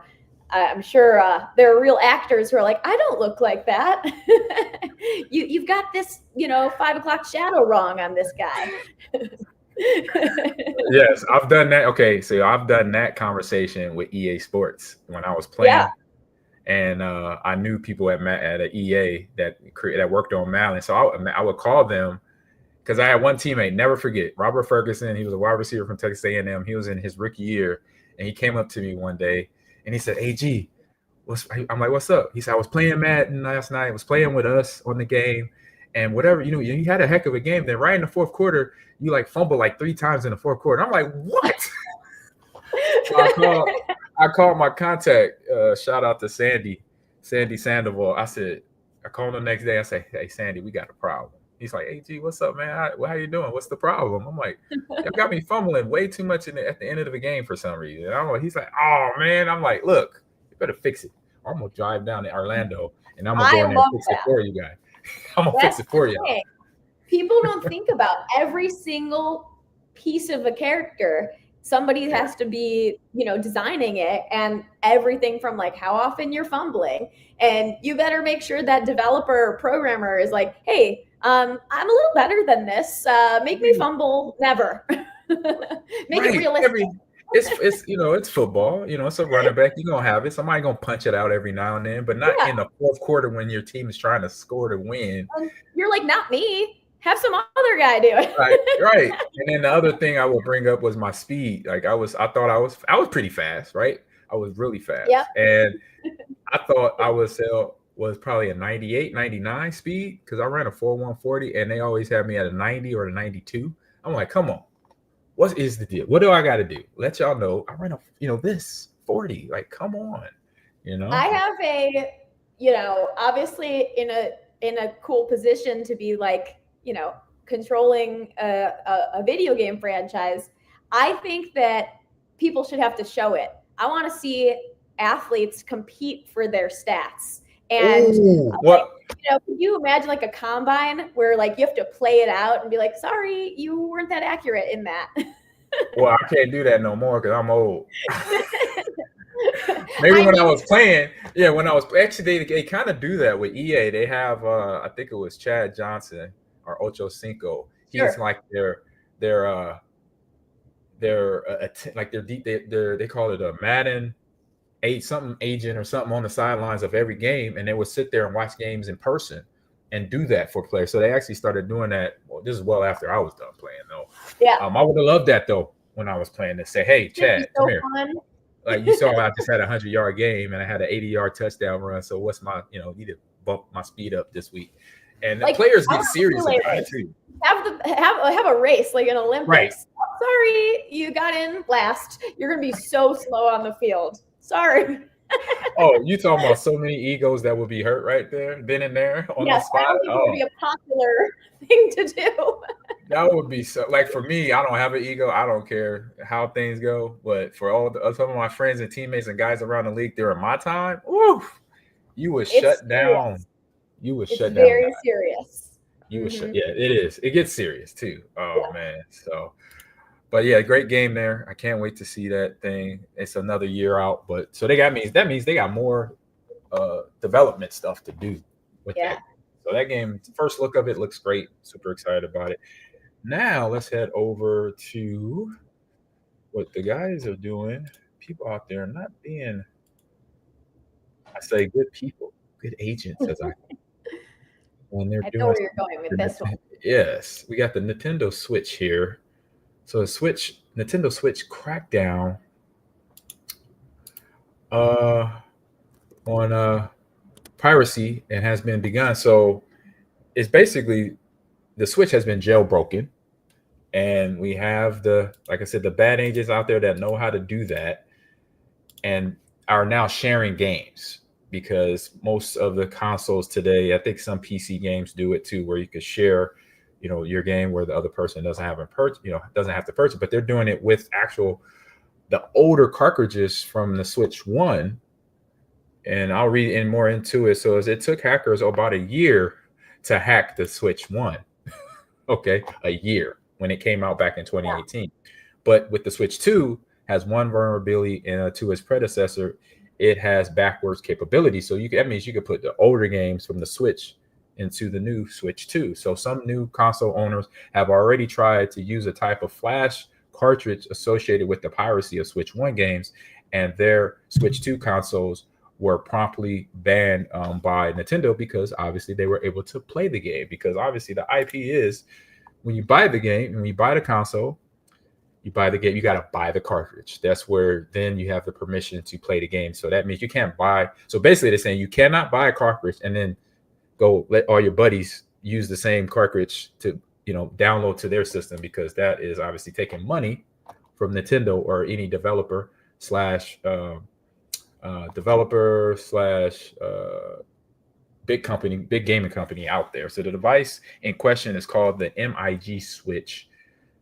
I'm sure there are real actors who are like, I don't look like that. You've got this, 5 o'clock shadow wrong on this guy. Yes, I've done that. Okay, so I've done that conversation with EA Sports when I was playing. Yeah. And I knew people at EA that worked on Madden. So I would call them because I had one teammate, never forget, Robert Ferguson. He was a wide receiver from Texas A&M. He was in his rookie year, and he came up to me one day and he said, "AG, I'm like, what's up?" He said, "I was playing Madden last night. I was playing with us on the game, and whatever, you had a heck of a game. Then right in the fourth quarter, you like fumbled like 3 times in the fourth quarter." I'm like, what? So I called my contact. Shout out to Sandy Sandoval. I called him the next day. I say, "Hey, Sandy, we got a problem." He's like, "Hey, G, what's up, man? How you doing? What's the problem?" I'm like, "You got me fumbling way too much at the end of the game for some reason." He's like, "Oh, man." I'm like, "Look, you better fix it. I'm going to drive down to Orlando, and I'm going to go in there and fix it for you guys. I'm going to fix it for you." People don't think about every single piece of a character. Somebody has to be, designing it, and everything from like how often you're fumbling. And you better make sure that developer or programmer is like, "Hey, I'm a little better than this. Make me fumble never." Make it realistic. It's football. It's a running back. You're going to have it. Somebody going to punch it out every now and then, but not in the fourth quarter when your team is trying to score to win. You're like, "Not me. Have some other guy do it." Right. And then the other thing I would bring up was my speed. Like I thought I was pretty fast, right? I was really fast. Yep. And I thought I was probably a 98, 99 speed because I ran a 4.140 and they always have me at a 90 or a 92. I'm like, come on. What is the deal? What do I got to do? Let y'all know I ran this 40. Like, come on. I have obviously in a cool position to be like, controlling a video game franchise. I think that people should have to show it. I want to see athletes compete for their stats. And can you imagine like a combine where like you have to play it out and be like, "Sorry, you weren't that accurate in that." Well, I can't do that no more because I'm old. Maybe when I was playing, actually they kind of do that with EA. They have I think it was Chad Johnson or Ocho Cinco. He's like they call it a Madden agent or something on the sidelines of every game, and they would sit there and watch games in person and do that for players. So they actually started doing that. Well, this is well after I was done playing though. Yeah. I would have loved that though when I was playing to say, "Hey, Chad, come here." Fun. Like you saw, I just had a 100-yard game and I had an 80-yard touchdown run. So what's my, need to bump my speed up this week. And the players get serious about it too. Have a race like an Olympics. Right. Sorry, you got in last. You're gonna be so slow on the field. Sorry. Oh, you talking about so many egos that would be hurt right there, then and there on the spot? I don't think it would be a popular thing to do. That would be so. Like for me, I don't have an ego. I don't care how things go. But for some of my friends and teammates and guys around the league during my time, you would shut down. You would shut down. Very serious. You would shut. Yeah, it is. It gets serious too. Oh man. So. But yeah, great game there. I can't wait to see that thing. It's another year out, but so that means they got more development stuff to do with that. So that game, first look of it looks great. Super excited about it. Now let's head over to what the guys are doing. People out there not being, I say, good people, good agents, as I. When they're know where you're going with this one. Yes, we got the Nintendo Switch here. So Nintendo Switch crackdown on piracy and has been begun. So it's basically the Switch has been jailbroken, and we have like I said, the bad agents out there that know how to do that and are now sharing games, because most of the consoles today, I think some PC games do it too, where you could share your game where the other person doesn't have to purchase, but they're doing it with the older cartridges from the Switch 1. And I'll read more into it. So it took hackers about a year to hack the Switch 1. Okay, a year when it came out back in 2018. But with the Switch 2 has one vulnerability to its predecessor, it has backwards capability. So that means you could put the older games from the Switch into the new Switch 2. So some new console owners have already tried to use a type of flash cartridge associated with the piracy of Switch 1 games, and their Switch 2 consoles were promptly banned by Nintendo because obviously they were able to play the game. Because obviously the IP is when you buy the game, when you buy the console, you buy the game, you got to buy the cartridge. That's where then you have the permission to play the game. So that means you can't buy. So basically they're saying you cannot buy a cartridge and then go let all your buddies use the same cartridge to, download to their system, because that is obviously taking money from Nintendo or any developer slash big gaming company out there. So the device in question is called the MIG Switch.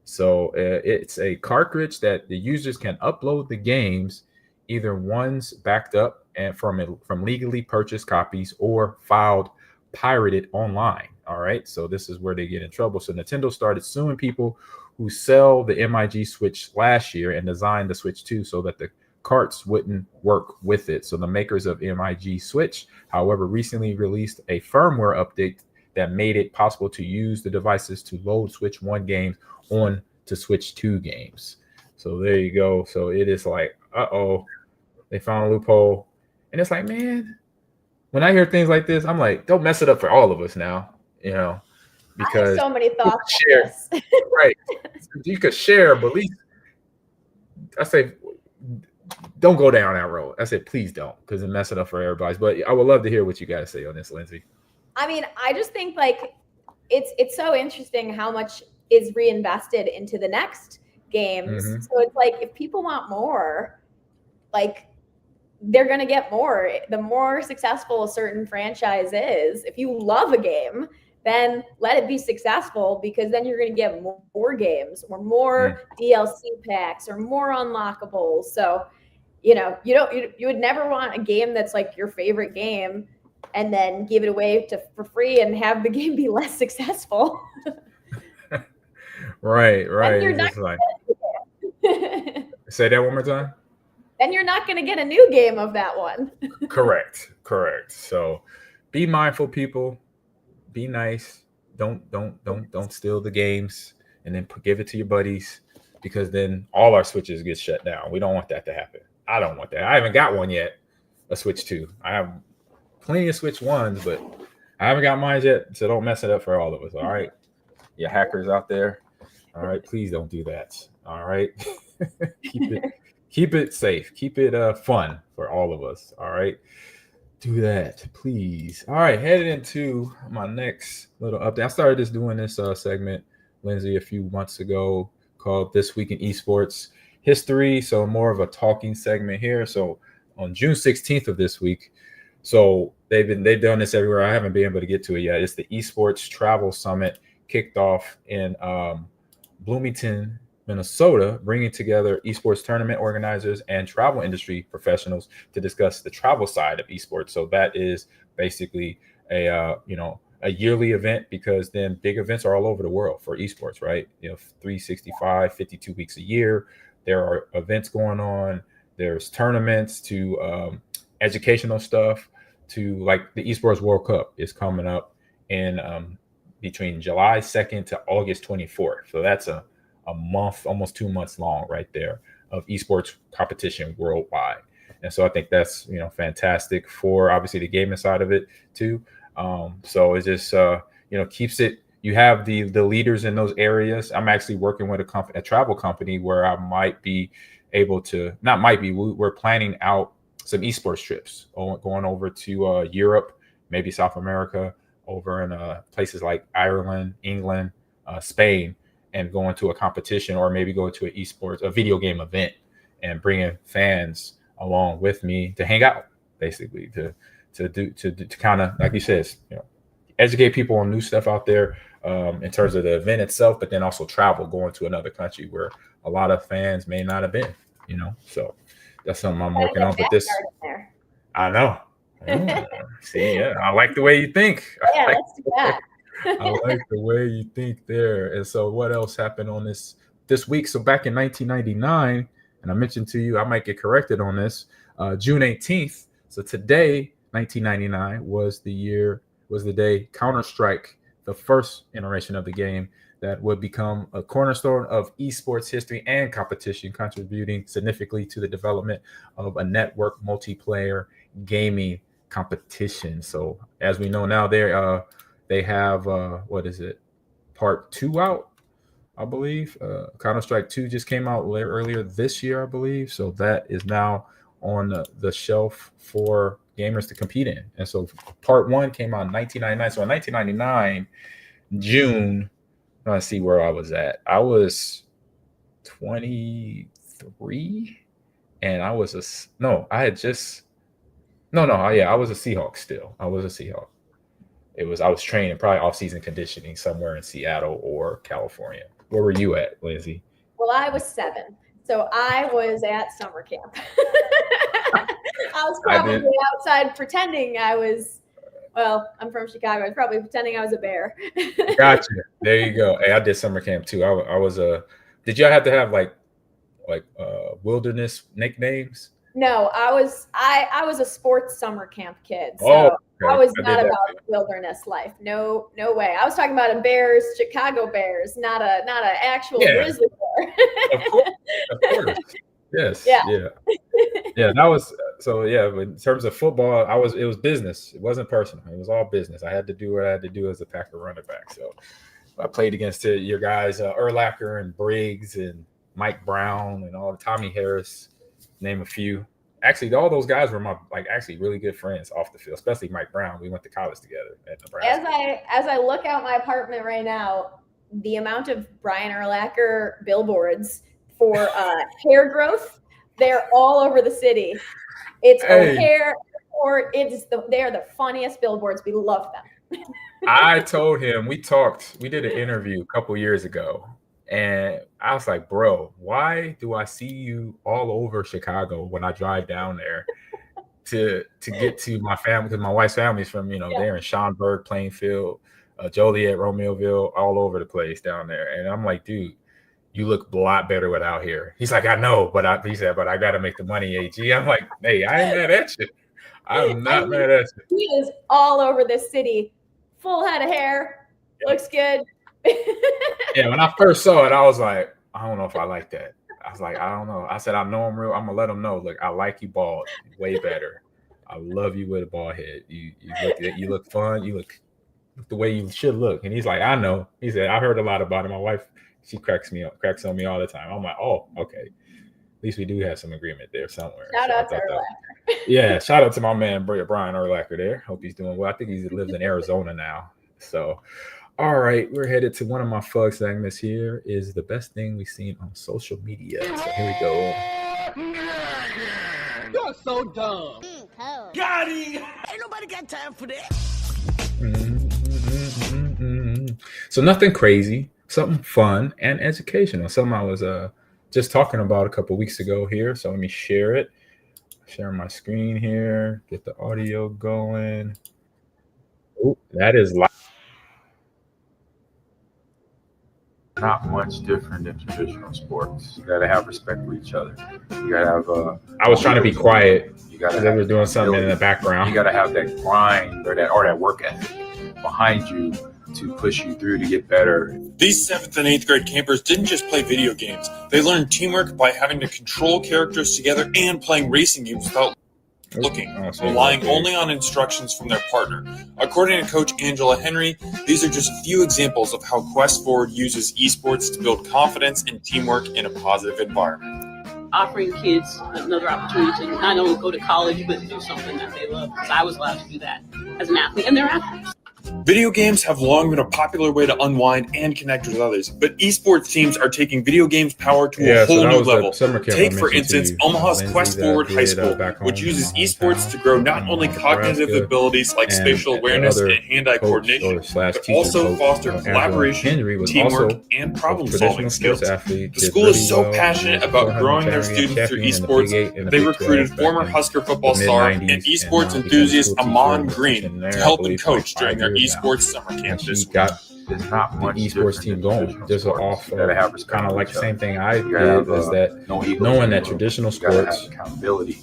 So it's a cartridge that the users can upload the games, either ones backed up and from legally purchased copies or filed pirated online. All right, so this is where they get in trouble. So Nintendo started suing people who sell the MIG Switch last year and designed the Switch 2 so that the carts wouldn't work with it. So the makers of MIG Switch, however, recently released a firmware update that made it possible to use the devices to load Switch 1 games on to Switch 2 games. So there you go. So it is like, they found a loophole. And it's like, man, when I hear things like this, I'm like, don't mess it up for all of us now, because I have so many thoughts share, on this. right. You could share, but at least I say, don't go down that road. I said, please don't, because it mess it up for everybody. But I would love to hear what you guys say on this, Lindsay. I mean, I just think like it's so interesting how much is reinvested into the next games. Mm-hmm. So it's like if people want more, like they're going to get more. The more successful a certain franchise is, if you love a game, then let it be successful, because then you're going to get more games or more DLC packs or more unlockables. So, you would never want a game that's like your favorite game and then give it away for free and have the game be less successful. Right. You're not Say that one more time. Then you're not going to get a new game of that one. Correct. So be mindful, people. Be nice. Don't steal the games and then give it to your buddies, because then all our Switches get shut down. We don't want that to happen. I don't want that. I haven't got one yet, a Switch 2. I have plenty of Switch 1s, but I haven't got mine yet, so don't mess it up for all of us, all right? You hackers out there, all right, please don't do that, all right? Keep it safe. Keep it fun for all of us, all right? Do that, please. All right, headed into my next little update. I started doing this segment, Lindsay, a few months ago called This Week in Esports History. So more of a talking segment here. So on June 16th of this week, so they've done this everywhere. I haven't been able to get to it yet. It's the Esports Travel Summit, kicked off in Bloomington, Minnesota, bringing together esports tournament organizers and travel industry professionals to discuss the travel side of esports. So that is basically a yearly event, because then big events are all over the world for esports, right? 365, 52 weeks a year. There are events going on. There's tournaments to educational stuff, to like the Esports World Cup is coming up in between July 2nd to August 24th. So that's a month, almost 2 months long right there of esports competition worldwide. And so I think that's, fantastic for obviously the gaming side of it too. So it just, keeps it, you have the leaders in those areas. I'm actually working with a travel company where I might be able to, we're planning out some esports trips going over to Europe, maybe South America, over in places like Ireland, England, Spain, and going to a competition, or maybe go to a video game event, and bringing fans along with me to hang out, basically to kind of, like you said, educate people on new stuff out there in terms of the event itself, but then also travel, going to another country where a lot of fans may not have been, so that's something I'm working on. But this, I know. See, I like the way you think. Yeah, let's do that. I like the way you think there. And so what else happened on this week? So back in 1999, and I mentioned to you, I might get corrected on this, June 18th. So today, 1999 was the day Counter-Strike, the first iteration of the game that would become a cornerstone of esports history and competition, contributing significantly to the development of a network multiplayer gaming competition. So as we know now, they have what is it? Part 2 out, I believe. Counter-Strike 2 just came out earlier this year, I believe. So that is now on the shelf for gamers to compete in. And so part 1 came out in 1999. So in 1999, June, let's see where I was at. I was 23, and I was a Seahawk still. I was a Seahawk. I was training, probably off-season conditioning somewhere in Seattle or California. Where were you at, Lindsay? Well, I was 7, so I was at summer camp. I was probably outside pretending I was. Well, I'm from Chicago. I was probably pretending I was a bear. Gotcha. There you go. Hey, I did summer camp too. I was a. Did y'all have to have like wilderness nicknames? No, I was a sports summer camp kid. So okay. I was not about wilderness life. No way. I was talking about a Bears, Chicago Bears, not a actual grizzly bear. Of course. Yes. Yeah. That was so. Yeah, but in terms of football, it was business. It wasn't personal. It was all business. I had to do what I had to do as a Packer running back. So I played against your guys, Urlacher and Briggs and Mike Brown and all Tommy Harris, name a few. Actually, all those guys were my really good friends off the field, especially Mike Brown. We went to college together at Nebraska. As I look out my apartment right now, the amount of Brian Urlacher billboards for hair growth, they're all over the city. It's O'Hare, or they are the funniest billboards. We love them. I told him, we did an interview a couple years ago, and I was like, bro, why do I see you all over Chicago when I drive down there to get to my family? Because my wife's family's from, there in Schaumburg, Plainfield, Joliet, Romeoville, all over the place down there. And I'm like, dude, you look a lot better without hair. He's like, I know, but I got to make the money, AG. I'm like, hey, I ain't mad at you. I'm not mad at you. He is all over this city. Full head of hair. Looks good. Yeah, when I first saw it, I was like, I don't know if I like that. I was like, I don't know. I said, I know him real. I'm going to let him know. Look, I like you bald. Way better. I love you with a bald head. You look fun. You look the way you should look. And he's like, I know. He said, I heard a lot about it. My wife, she cracks on me all the time. I'm like, oh, okay. At least we do have some agreement there somewhere. Shout out to Urlacher. Yeah, shout out to my man Brian Urlacher there. Hope he's doing well. I think he lives in Arizona now. So, all right, we're headed to one of my fun segments here. Is the best thing we've seen on social media. So here we go. You're so dumb. Got him! Ain't nobody got time for that. So nothing crazy. Something fun and educational. Something I was just talking about a couple weeks ago here. So let me share it. Share my screen here. Get the audio going. Oh, that is live. Not much different than traditional sports. You gotta have respect for each other. You gotta have. I was trying to be quiet because they were doing something in the background. You gotta have that grind or that work ethic behind you to push you through to get better. These 7th and 8th grade campers didn't just play video games. They learned teamwork by having to control characters together and playing racing games without looking, relying only on instructions from their partner. According to Coach Angela Henry, these are just a few examples of how Quest Forward uses esports to build confidence and teamwork in a positive environment. Offering kids another opportunity to not only go to college, but to do something that they love, because I was allowed to do that as an athlete, and they're athletes. Video games have long been a popular way to unwind and connect with others, but esports teams are taking video games' power to a whole new level. Take, for instance, Omaha's Quest Forward High School, which uses esports to grow not only cognitive abilities like spatial awareness and hand-eye coordination, but also foster collaboration, teamwork, and problem-solving skills. The school is so passionate about growing their students through esports, they recruited former Husker football star and esports enthusiast Ahman Green to help them coach during their esports summer camp this week. the esports team going. Just off kind of like the same thing I did is that knowing that traditional sports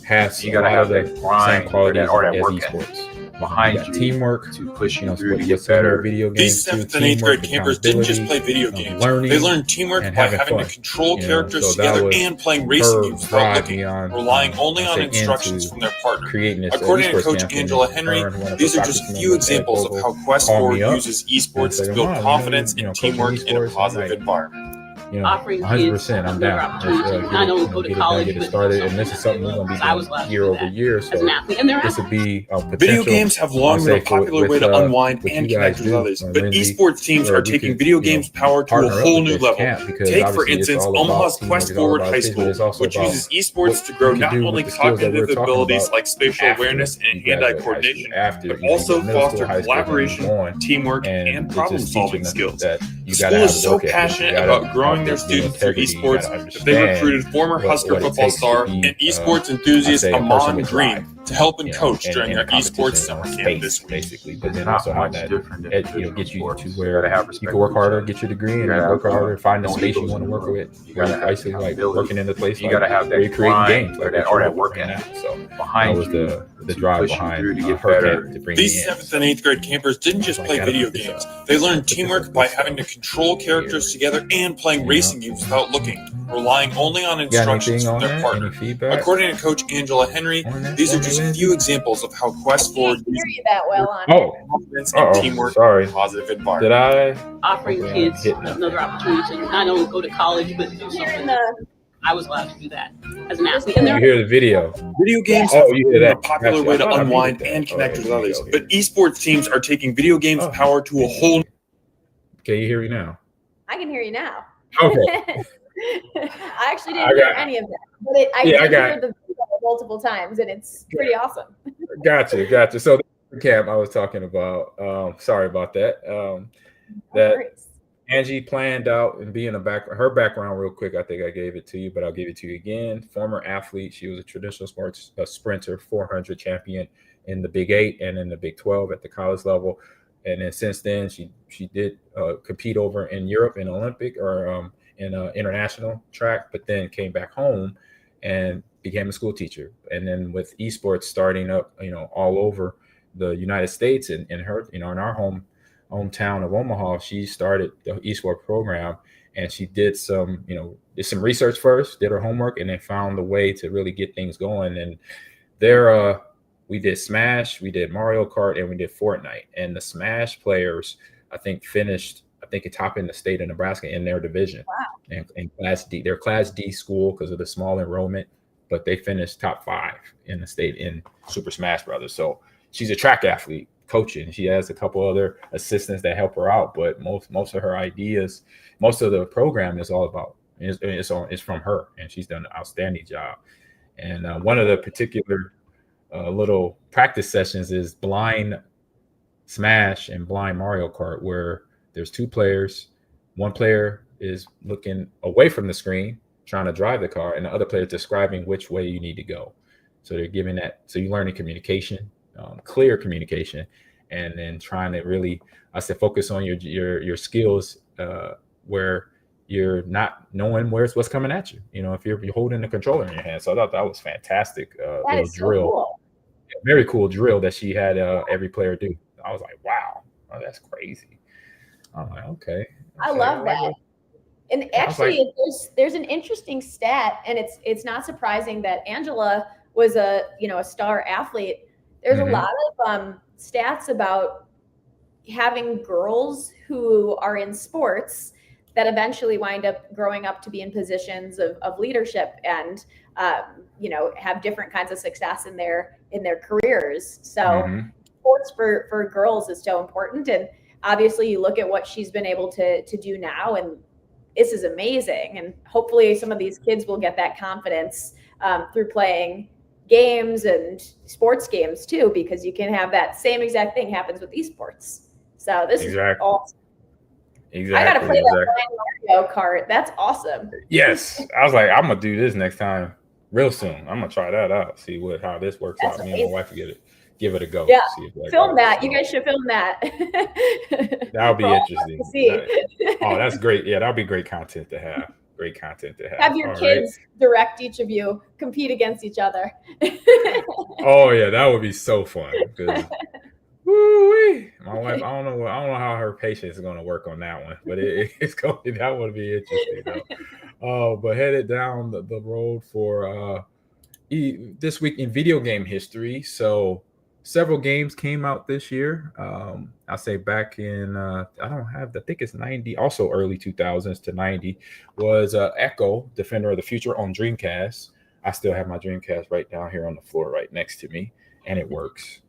has a lot of the same qualities as esports. Behind you, teamwork to push you through to get better. Video games. These 7th and 8th grade campers didn't just play video games. They learned teamwork by having to control characters together and playing racing games without looking, relying only on instructions from their partner. According to Coach Angela Henry, these are just a few examples of how Quest 4 uses esports to build confidence and teamwork in a positive environment. Offering 100%, I'm down. Not only go to college, get it started, and this is something we're going to be doing year over year. So this would be video games have long been a popular way to unwind and connect with others, but esports teams are taking video games' power to a whole new level. Take, for instance, Omaha's Quest Forward High School, which uses esports to grow not only cognitive abilities like spatial awareness and hand-eye coordination, but also foster collaboration, teamwork, and problem-solving skills. The school is so passionate about growing their students through esports that they recruited former Husker football star and esports enthusiast Ahman Green to help and coach during their esports summer camp this week. Basically, but then also how that get you to where you can work harder, get your degree, and work harder, find the space you want to work with. Basically, like working in the place you gotta have that where you're creating games like that or at work at. So that was the drive behind her to bring these 7th and 8th grade campers didn't just play video games. They learned teamwork by having to control characters together and playing racing games without looking, relying only on instructions from their partner. According to Coach Angela Henry, these are just a few examples of how Quest 4 uses that well on confidence and teamwork in a positive environment. Did I? Offering kids another opportunity to not only go to college, but do something. I was allowed to do that as an athlete. You hear the video. Video games are a popular way to unwind and connect with others, but esports teams are taking video games' power to a whole. Can you hear me now? I can hear you now. Okay. I actually didn't hear any of that, but I did hear the video multiple times, and it's pretty awesome. Gotcha. So the camp I was talking about. Sorry about that. Angie planned out and being her background real quick. I think I gave it to you, but I'll give it to you again. Former athlete. She was a traditional sports sprinter, 400 champion in the Big 8 and in the Big 12 at the college level. And then since then, she did compete over in Europe in Olympic or in international track, but then came back home and became a school teacher. And then with esports starting up, all over the United States and her, in our hometown of Omaha, she started the esports program, and she did some research first, did her homework, and then found the way to really get things going. And there, we did Smash, we did Mario Kart, and we did Fortnite. And the Smash players, I think, finished top in the state of Nebraska in their division. Wow. And Class D, they're Class D school because of the small enrollment, but they finished top 5 in the state in Super Smash Brothers. So she's a track athlete coaching. She has a couple other assistants that help her out, but most of her ideas, most of the program is all about it's from her, and she's done an outstanding job. And one of the particular little practice sessions is blind Smash and blind Mario Kart, where there's 2 players. One player is looking away from the screen, trying to drive the car, and the other player is describing which way you need to go. So they're giving that. So you learn communication, clear communication, and then trying to really, focus on your skills where you're not knowing what's coming at you. If you're holding the controller in your hand. So I thought that was fantastic. That is so drill. Cool. Very cool drill that she had every player do. I was like, wow, that's crazy. I'm like, okay. I love that. And actually, there's an interesting stat, and it's not surprising that Angela was a star athlete. There's a lot of stats about having girls who are in sports that eventually wind up growing up to be in positions of leadership and have different kinds of success in their careers. So sports for girls is so important, and obviously you look at what she's been able to do now, and this is amazing. And hopefully some of these kids will get that confidence through playing games and sports games too, because you can have that same exact thing happens with esports. So this is awesome. Exactly. I gotta play that Mario Kart. That's awesome. Yes. I was like, I'm gonna do this next time real soon. I'm gonna try that out, see how this works out. Me and my wife will give it a go. Yeah, see if film that. You guys should film that. That'll be interesting. Oh, that's great. Yeah, that'll be great content to have. Great content to have. Have your kids direct each of you, compete against each other. Oh yeah, that would be so fun. Woo-wee. My wife, I don't know how her patience is going to work on that one, but that would be interesting though. But headed down the road for this week in video game history. So several games came out this year. I'll say back in I think it's 90, also early 2000s to 90 was Echo, Defender of the Future on Dreamcast. I still have my Dreamcast right down here on the floor right next to me, and it works.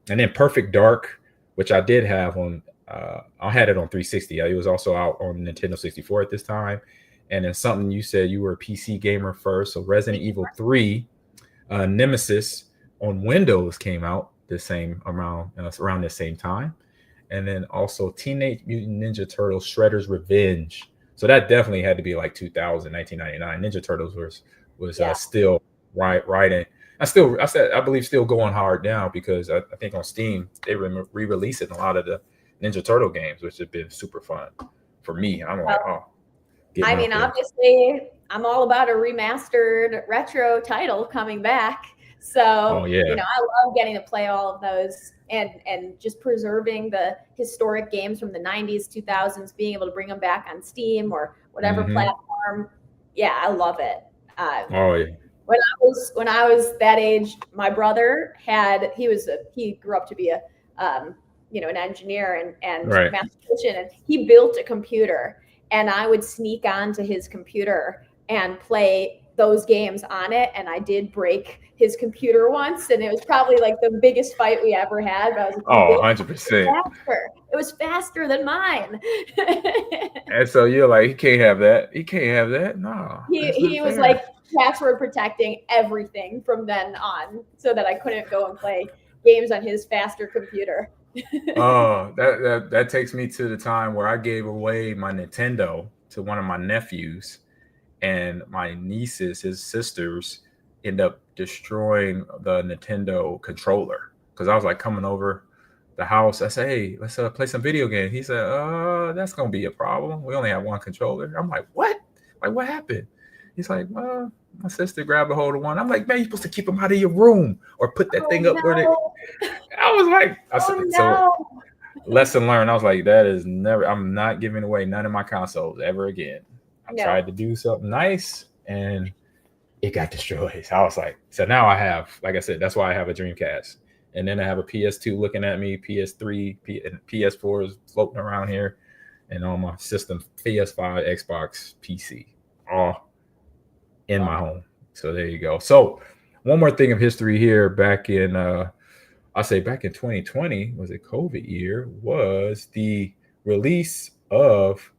And then Perfect Dark, which I did have on, I had it on 360. It was also out on Nintendo 64 at this time. And then something you said you were a PC gamer first. So Resident Evil 3, Nemesis on Windows came out around the same time. And then also Teenage Mutant Ninja Turtles Shredder's Revenge. So that definitely had to be like 2000, 1999. Ninja Turtles was still riding. I believe still going hard now because I think on Steam they re-releasing a lot of the Ninja Turtle games, which have been super fun for me. I'm like, obviously, I'm all about a remastered retro title coming back. So, I love getting to play all of those and just preserving the historic games from the 90s, 2000s, being able to bring them back on Steam or whatever platform. Yeah, I love it. When I was that age, my brother he grew up to be an engineer and mathematician, and he built a computer, and I would sneak onto his computer and play those games on it. And I did break his computer once, and it was probably like the biggest fight we ever had. But I was like, 100%. It was faster than mine. And so you're like, he can't have that. He can't have that. No. He was like password protecting everything from then on so that I couldn't go and play games on his faster computer. That takes me to the time where I gave away my Nintendo to one of my nephews, and my nieces, his sisters, end up destroying the Nintendo controller because I was like coming over the house. I said, hey, let's play some video games. He said, that's gonna be a problem. We only have one controller. I'm like, what? Like, what happened? He's like, well, my sister grabbed a hold of one. I'm like, man, you're supposed to keep them out of your room or put that thing up where they. I was like, so lesson learned. I was like, I'm not giving away none of my consoles ever again. I tried to do something nice and it got destroyed. So I was like, so now I have, like I said, that's why I have a Dreamcast. And then I have a PS2 looking at me, PS3, and PS4 is floating around here, and on my system, PS5, Xbox, PC, all in my home. So there you go. So one more thing of history here, back in 2020, was it COVID year, was the release of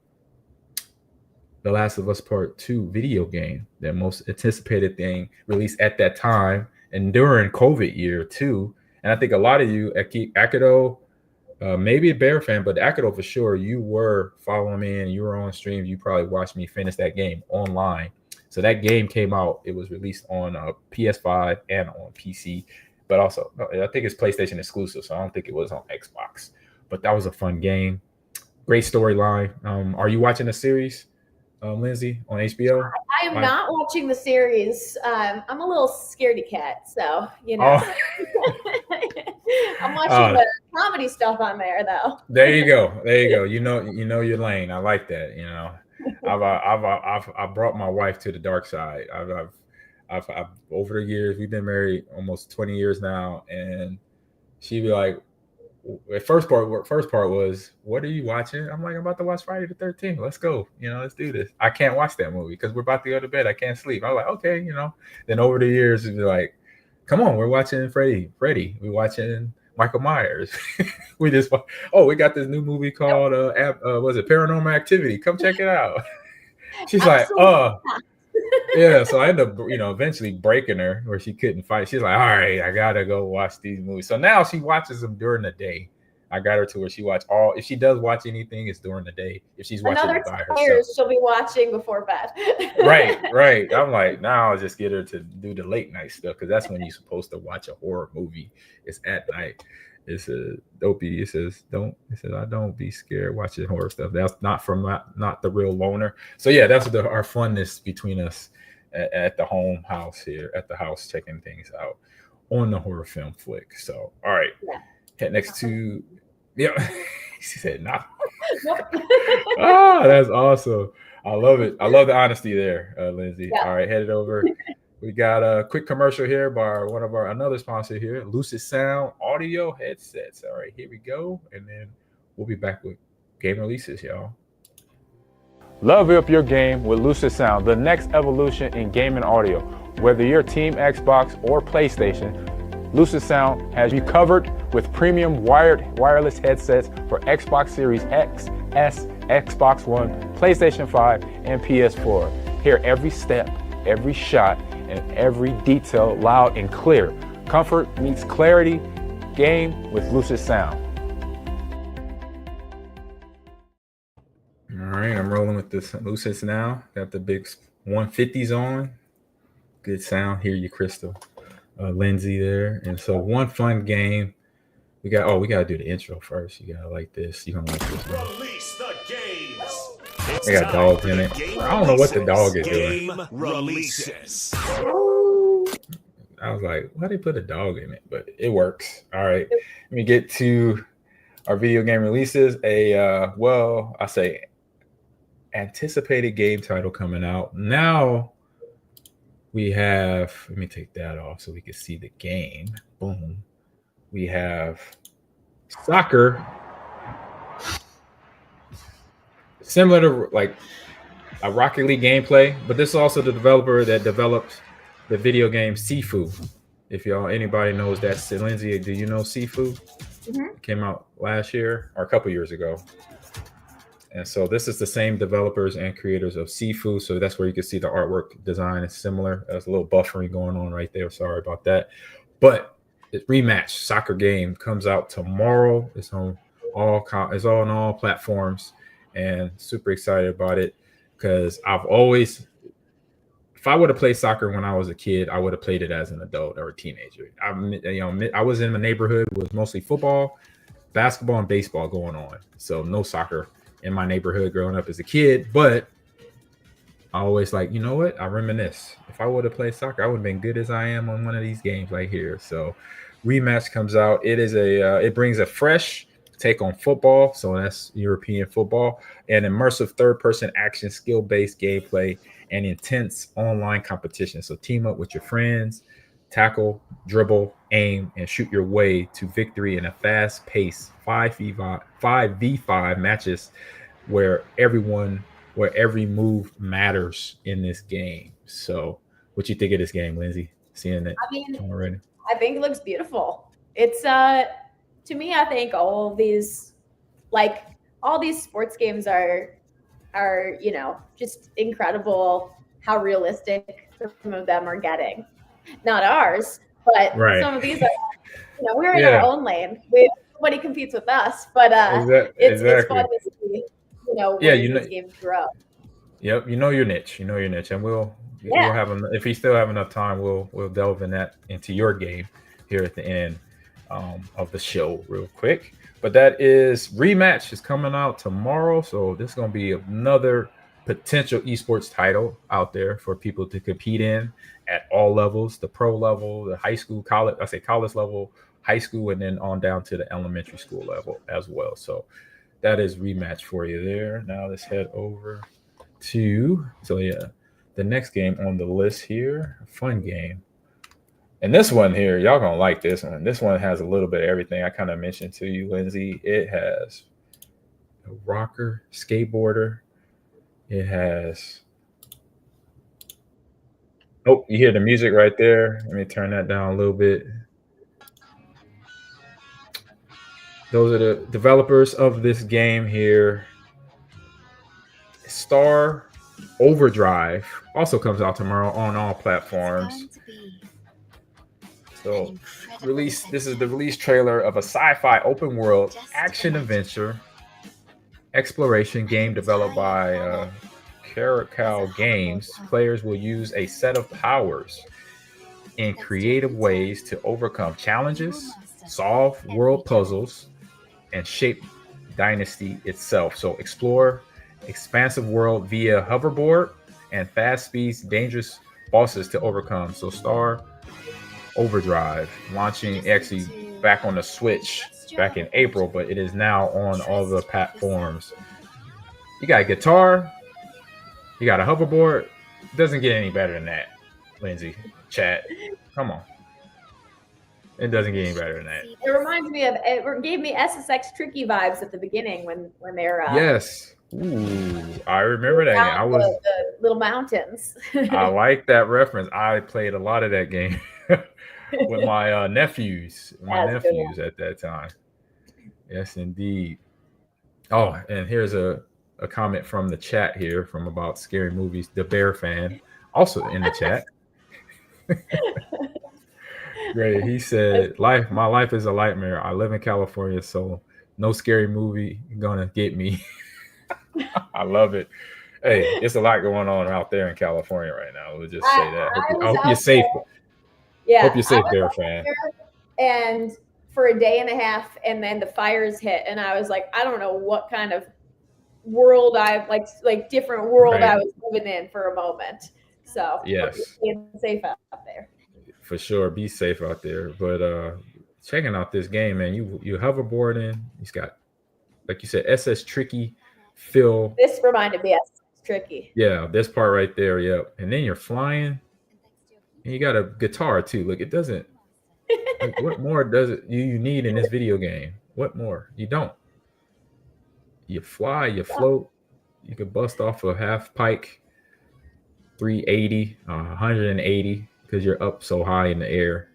The Last of Us Part 2 video game, the most anticipated thing released at that time and during COVID year too. And I think a lot of you, Akido, maybe a Bear fan, but Akido for sure, you were following me and you were on stream. You probably watched me finish that game online. So that game came out. It was released on PS5 and on PC, but also I think it's PlayStation exclusive. So I don't think it was on Xbox. But that was a fun game. Great storyline. Are you watching the series, Lindsay, on HBO? I am not watching the series. I'm a little scaredy cat, so I'm watching the comedy stuff on there, though. There you go. You know your lane. I like that. I've brought my wife to the dark side. I've over the years, we've been married almost 20 years now, and she'd be like, the first part was, what are you watching? I'm like, I'm about to watch Friday the 13th. Let's go. Let's do this. I can't watch that movie because we're about to go to bed. I can't sleep. I'm like, okay, Then over the years, it'd be like, come on, we're watching Freddy. We're watching Michael Myers. we got this new movie called was it Paranormal Activity? Come check it out. She's like, yeah. So I ended up, eventually breaking her where she couldn't fight. She's like, all right, I gotta go watch these movies. So now she watches them during the day. I got her to where she watch all. If she does watch anything, it's during the day. If she's watching another it by 10 herself, years she'll be watching before bed. right. I'm like, now I'll just get her to do the late night stuff because that's when you're supposed to watch a horror movie. It's at night. It says, Dopey. It says, I don't be scared watching horror stuff. That's not the real loner. So yeah, that's our funness between us at the house checking things out on the horror film flick. So all right, head next to she said nah. That's awesome. I love it. I love the honesty there, Lindsay. Yeah. All right, headed over. We got a quick commercial here by another sponsor here, Lucid Sound audio headsets. All right, here we go. And then we'll be back with game releases, y'all. Level up your game with Lucid Sound, the next evolution in gaming audio. Whether you're Team Xbox or PlayStation, Lucid Sound has you covered with premium wireless headsets for Xbox Series X, S, Xbox One, PlayStation 5, and PS4. Hear every step, every shot, and every detail loud and clear. Comfort meets clarity. Game with Lucid Sound. All right, I'm rolling with this Lucid now. Got the big 150s on. Good sound. Hear you, Crystal. Lindsay there. And so one fun game. We got to do the intro first. You got to like this. You're going to like this one. Release the games. They got dogs in it. I don't know what the dog is doing. Releases. I was like, why they put a dog in it? But it works. All right. Let me get to our video game releases. I say anticipated game title coming out. Now we have, let me take that off so we can see the game. Boom. We have soccer. Similar to like a Rocket League gameplay, but this is also the developer that developed the video game Sifu. If anybody knows that, Lindsay, do you know Sifu? Mm-hmm. It came out last year or a couple years ago. And so this is the same developers and creators of Sifu. So that's where you can see the artwork design is similar. There's a little buffering going on right there. Sorry about that. But it's Rematch soccer game comes out tomorrow. It's on all platforms. And super excited about it because if I would have played soccer when I was a kid, I would have played it as an adult or a teenager. I was in my neighborhood. It was mostly football, basketball, and baseball going on. So no soccer in my neighborhood growing up as a kid. But I always like, you know what? I reminisce. If I would have played soccer, I would have been good as I am on one of these games right here. So Rematch comes out. It is it brings a fresh take on football, so that's European football, and immersive third-person action, skill-based gameplay, and intense online competition. So team up with your friends, tackle, dribble, aim, and shoot your way to victory in a fast-paced 5v5 matches where every move matters in this game. So what you think of this game, Lindsay? Seeing it already? I think it looks beautiful. It's to me, I think all these sports games are just incredible how realistic some of them are getting. Not ours, but some of these are, we're in our own lane. Nobody competes with us, but it's fun to see, these games grow. Yep, you know your niche, and we'll have if we still have enough time, we'll delve into your game here at the end of the show real quick. But that is Rematch is coming out tomorrow, so this is going to be another potential esports title out there for people to compete in at all levels, the pro level, the high school, college level, high school, and then on down to the elementary school level as well. So that is Rematch for you there. Now let's head over to the next game on the list here, a fun game. And this one here, y'all gonna like this one. This one has a little bit of everything I kind of mentioned to you, Lindsay. It has a rocker, skateboarder. It has, you hear the music right there. Let me turn that down a little bit. Those are the developers of this game here. Star Overdrive also comes out tomorrow on all platforms. So, this is the release trailer of a sci-fi open world action adventure exploration game developed by Caracal Games. Players will use a set of powers in creative ways to overcome challenges, solve world puzzles, and shape Dynasty itself. So explore expansive world via hoverboard and fast speeds, dangerous bosses to overcome. So Star Overdrive launching actually back on the Switch back in April, but it is now on all the platforms. You got a guitar, you got a hoverboard. Doesn't get any better than that, Lindsay. Chat, come on. It doesn't get any better than that. It reminds me of, it gave me SSX Tricky vibes at the beginning when they're yes. Ooh, I remember that game. The little mountains. I like that reference. I played a lot of that game with my nephews. At that time. Yes, indeed. Oh, and here's a comment from the chat here from about scary movies. The Bear fan also in the chat. Great. He said, my life is a nightmare. I live in California, so no scary movie gonna get me. I love it. Hey, it's a lot going on out there in California right now. We'll just say that. I hope you're safe. Yeah. Hope you're safe, Bear fan. And for a day and a half, and then the fires hit, and I was like, I don't know what kind of world different world I was living in for a moment. So yes, being safe out there. For sure, be safe out there. But checking out this game, man, you hoverboarding. He's got, like you said, SS Tricky Phil. This reminded me of Tricky. Yeah, this part right there. Yep. And then you're flying, and you got a guitar too. Look, it doesn't. Like, what more does it you need in this video game? What more? You don't. You fly, you float, you can bust off a half pike, 380, 180, because you're up so high in the air.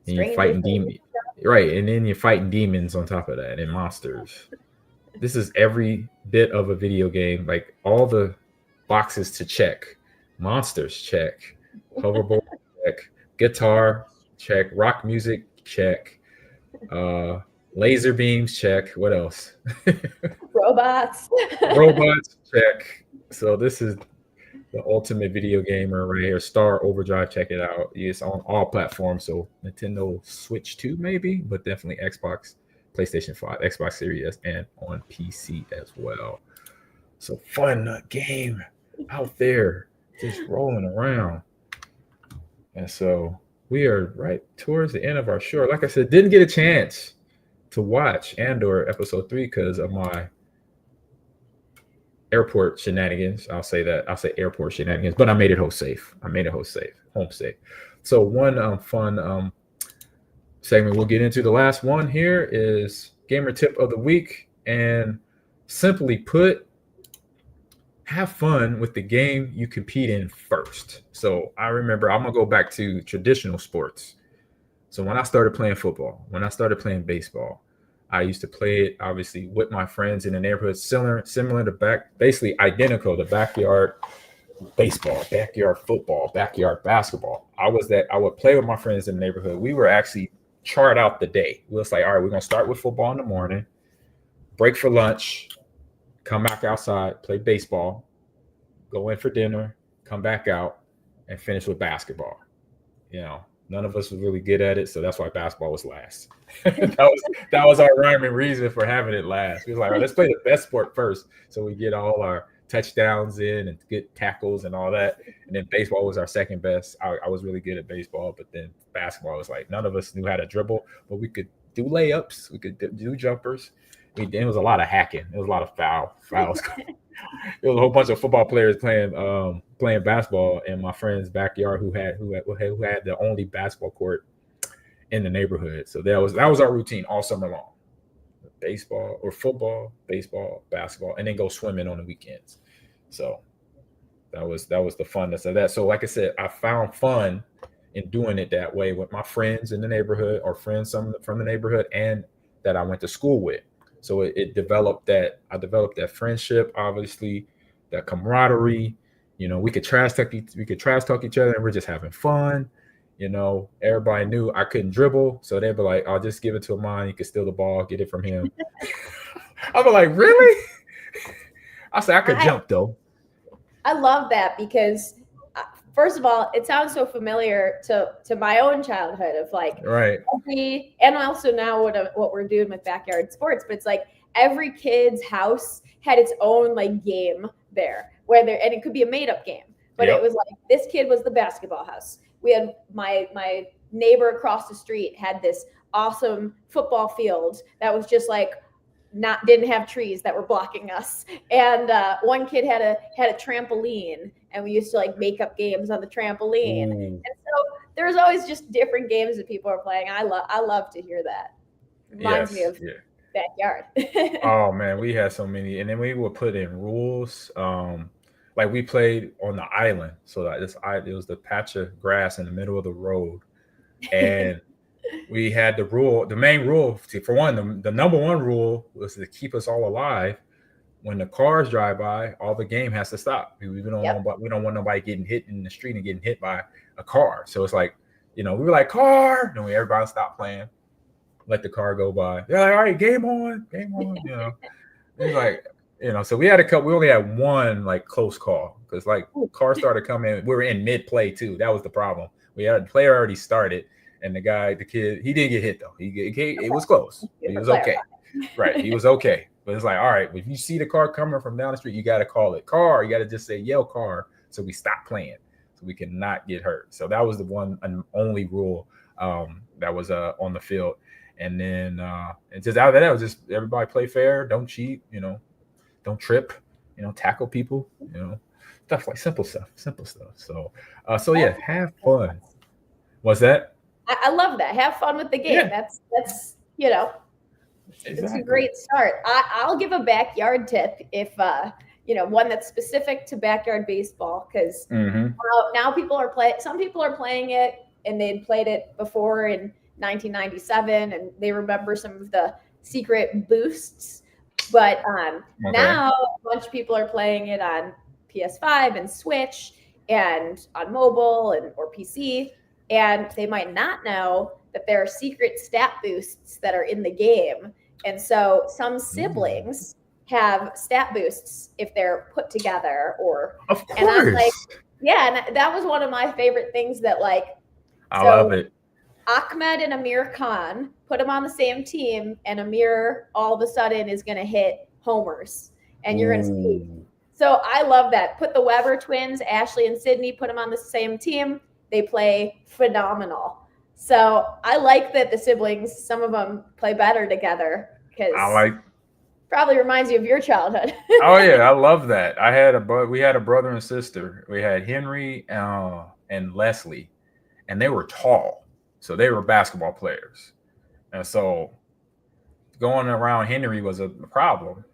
And you're fighting demons. Right, and then you're fighting demons on top of that and monsters. This is every bit of a video game, like all the boxes to check. Monsters, check. Hoverboard, check. Guitar, check. Rock music, check. Laser beams, check. What else? Robots, check. So this is the ultimate video gamer right here. Star Overdrive, check it out. It's on all platforms. So Nintendo Switch 2 maybe, but definitely Xbox, PlayStation 5, Xbox Series S, and on PC as well. So fun game out there, just rolling around. And so we are right towards the end of our show. Like I said, didn't get a chance to watch Andor episode 3 because of my airport shenanigans. I'll say airport shenanigans, but I made it home safe. Home safe. So one fun segment we'll get into. The last one here is gamer tip of the week, and simply put, have fun with the game you compete in first. So I remember, I'm gonna go back to traditional sports. So when I started playing football, when I started playing baseball, I used to play it obviously with my friends in the neighborhood, similar to basically identical to backyard baseball, backyard football, backyard basketball. I would play with my friends in the neighborhood. We were actually chart out the day. We was like, all right, we're gonna start with football in the morning, break for lunch, come back outside, play baseball, go in for dinner, come back out, and finish with basketball. You know, none of us was really good at it, so that's why basketball was last. that was our rhyme and reason for having it last. We was like, all right, let's play the best sport first, so we get all our touchdowns in and good tackles and all that. And then baseball was our second best. I was really good at baseball, but then basketball was like, none of us knew how to dribble, but we could do layups, we could do jumpers. It was a lot of hacking. It was a lot of fouls. There was a whole bunch of football players playing basketball in my friend's backyard who had the only basketball court in the neighborhood. So that was our routine all summer long. Baseball or football, baseball, basketball, and then go swimming on the weekends. So that was the funness of that. So like I said, I found fun in doing it that way with my friends in the neighborhood or friends from the neighborhood and that I went to school with. So it developed that. I developed that friendship, obviously, that camaraderie. You know, we could trash talk each other, and we're just having fun. You know, everybody knew I couldn't dribble, so they'd be like, "I'll just give it to Ahman. You can steal the ball, get it from him." I'd be like, "Really?" I said, "I could jump though." I love that because, first of all, it sounds so familiar to my own childhood of like, right. And also now what we're doing with backyard sports, but it's like every kid's house had its own like game there, and it could be a made up game, but it was like this kid was the basketball house. We had my neighbor across the street had this awesome football field that was just like didn't have trees that were blocking us, and one kid had a trampoline, and we used to like make up games on the trampoline. And so there's always just different games that people are playing. I love to hear that. Reminds me of backyard. Oh man, we had so many, and then we would put in rules. Like we played on the island, so that it was the patch of grass in the middle of the road, and we had the main rule for one, the number one rule was to keep us all alive. When the cars drive by, all the game has to stop. We don't want nobody getting hit in the street and getting hit by a car. So it's like, we were like, car, and everybody stopped playing, let the car go by. They're like, all right, game on. It's like, so we only had one like close call because like cars started coming. We were in mid play too. That was the problem. We had a player already started, and the kid, he didn't get hit though. It was close. He was okay. Right. He was okay. But it's like, all right, if you see the car coming from down the street, you got to call it car. You got to just say yell car. So we stop playing so we cannot get hurt. So that was the one and only rule that was on the field. And then and just out of that, it was just everybody play fair. Don't cheat, don't trip, tackle people, stuff like simple stuff. So yeah, have fun. What's that? I love that. Have fun with the game. Yeah. That's It's a great start. I'll give a backyard tip if one that's specific to backyard baseball, because now some people are playing it, and they'd played it before in 1997, and they remember some of the secret boosts. But now a bunch of people are playing it on PS5 and Switch and on mobile or PC, and they might not know that there are secret stat boosts that are in the game. And so some siblings have stat boosts if they're put together, of course. And I'm like, and that was one of my favorite things that I love it. Ahmed and Amir Khan, put them on the same team, and Amir all of a sudden is going to hit homers, and you're going to see. So I love that. Put the Weber twins, Ashley and Sydney, put them on the same team. They play phenomenal. So I like that the siblings, some of them play better together, because probably reminds you of your childhood. Oh yeah, I love that. We had a brother and sister. We had Henry and Leslie, and they were tall, so they were basketball players. And so going around Henry was a problem.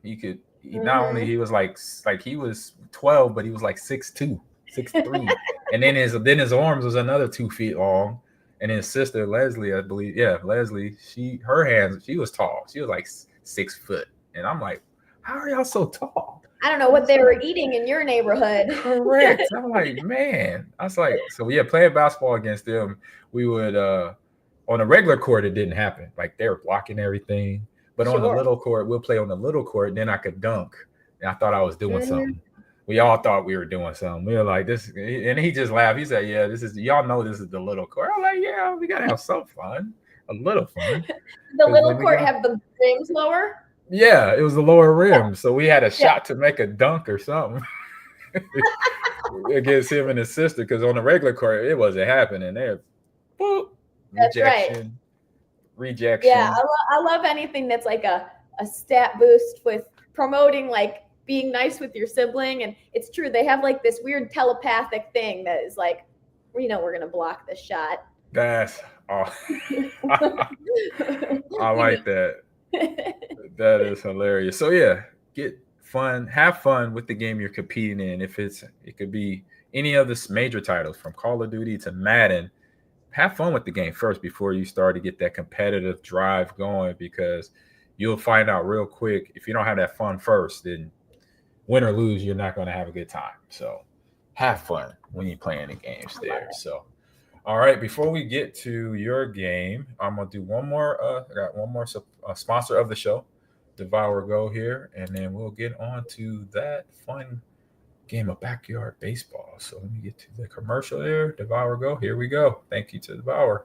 Not only he was like he was 12, but he was like 6'2", 6'3", and then his arms was another 2 feet long. And his sister Leslie, I believe, Leslie, she was tall. She was like 6 foot. And I'm like, how are y'all so tall? I don't know what they were eating in your neighborhood. Correct. I'm like, man. I was like, so yeah, playing basketball against them, we would on a regular court, it didn't happen. Like they were blocking everything. But on the little court, we'll play on the little court, and then I could dunk. And I thought I was doing something. We all thought we were doing something. We were like, this, and he just laughed. He said, yeah, y'all know this is the little court. I'm like, yeah, we got to have some fun, a little fun. The little court have the rims lower? Yeah, it was the lower rim. So we had a shot to make a dunk or something against him and his sister, because on the regular court, it wasn't happening. There, boop, rejection. Yeah, I love anything that's like a stat boost with promoting like being nice with your sibling. And it's true, they have like this weird telepathic thing that is like, we're gonna block this shot. That's I like that. That is hilarious. So yeah, have fun with the game you're competing in. It could be any of the major titles from Call of Duty to Madden. Have fun with the game first before you start to get that competitive drive going, because you'll find out real quick if you don't have that fun first, then win or lose, you're not going to have a good time. So have fun when you're playing the games there. So All right, before we get to your game, I'm gonna do one more. I got one more sponsor of the show, Devour Go here, and then we'll get on to that fun game of backyard baseball. So let me get to the commercial there. Devour Go. Here we go. Thank you to Devour.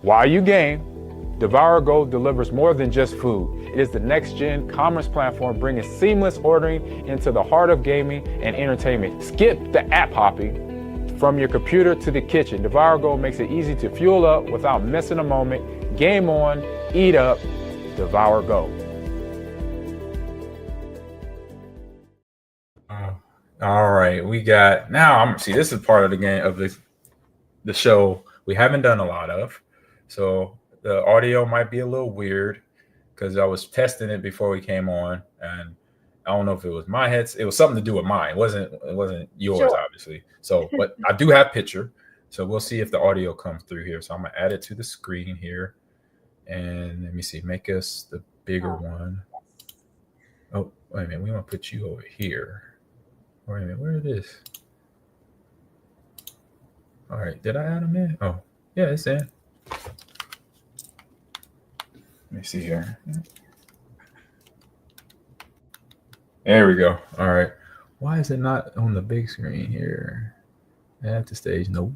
While you game, Devour Go delivers more than just food. It is the next-gen commerce platform bringing seamless ordering into the heart of gaming and entertainment. Skip the app hopping from your computer to the kitchen. Devour Go makes it easy to fuel up without missing a moment. Game on, eat up, Devour Go. All right, we got now. This is part of the game of the show we haven't done a lot of, so the audio might be a little weird because I was testing it before we came on, and I don't know if it was my heads. It was something to do with mine. It wasn't yours, sure. Obviously. So, but I do have picture, so we'll see if the audio comes through here. So I'm gonna add it to the screen here, and let me see. Make us the bigger one. Oh, wait a minute. We want to put you over here. Wait a minute, where it is? All right, did I add them in? Oh, yeah, it's in. Let me see here. There we go. All right. Why is it not on the big screen here? Add to stage. Nope.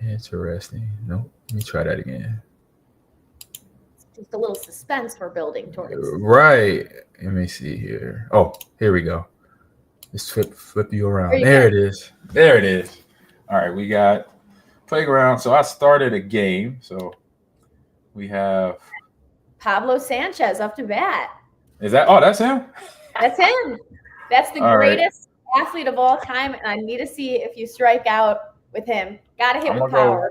Interesting. Nope. Let me try that again. Just a little suspense we're building towards. Right. Let me see here. Oh, here we go. Just flip you around. There it is. There it is. All right, we got playground. So I started a game. So we have Pablo Sanchez up to bat. Is that? Oh, that's him. That's him. That's the greatest athlete of all time, and I need to see if you strike out with him. Got to hit with power.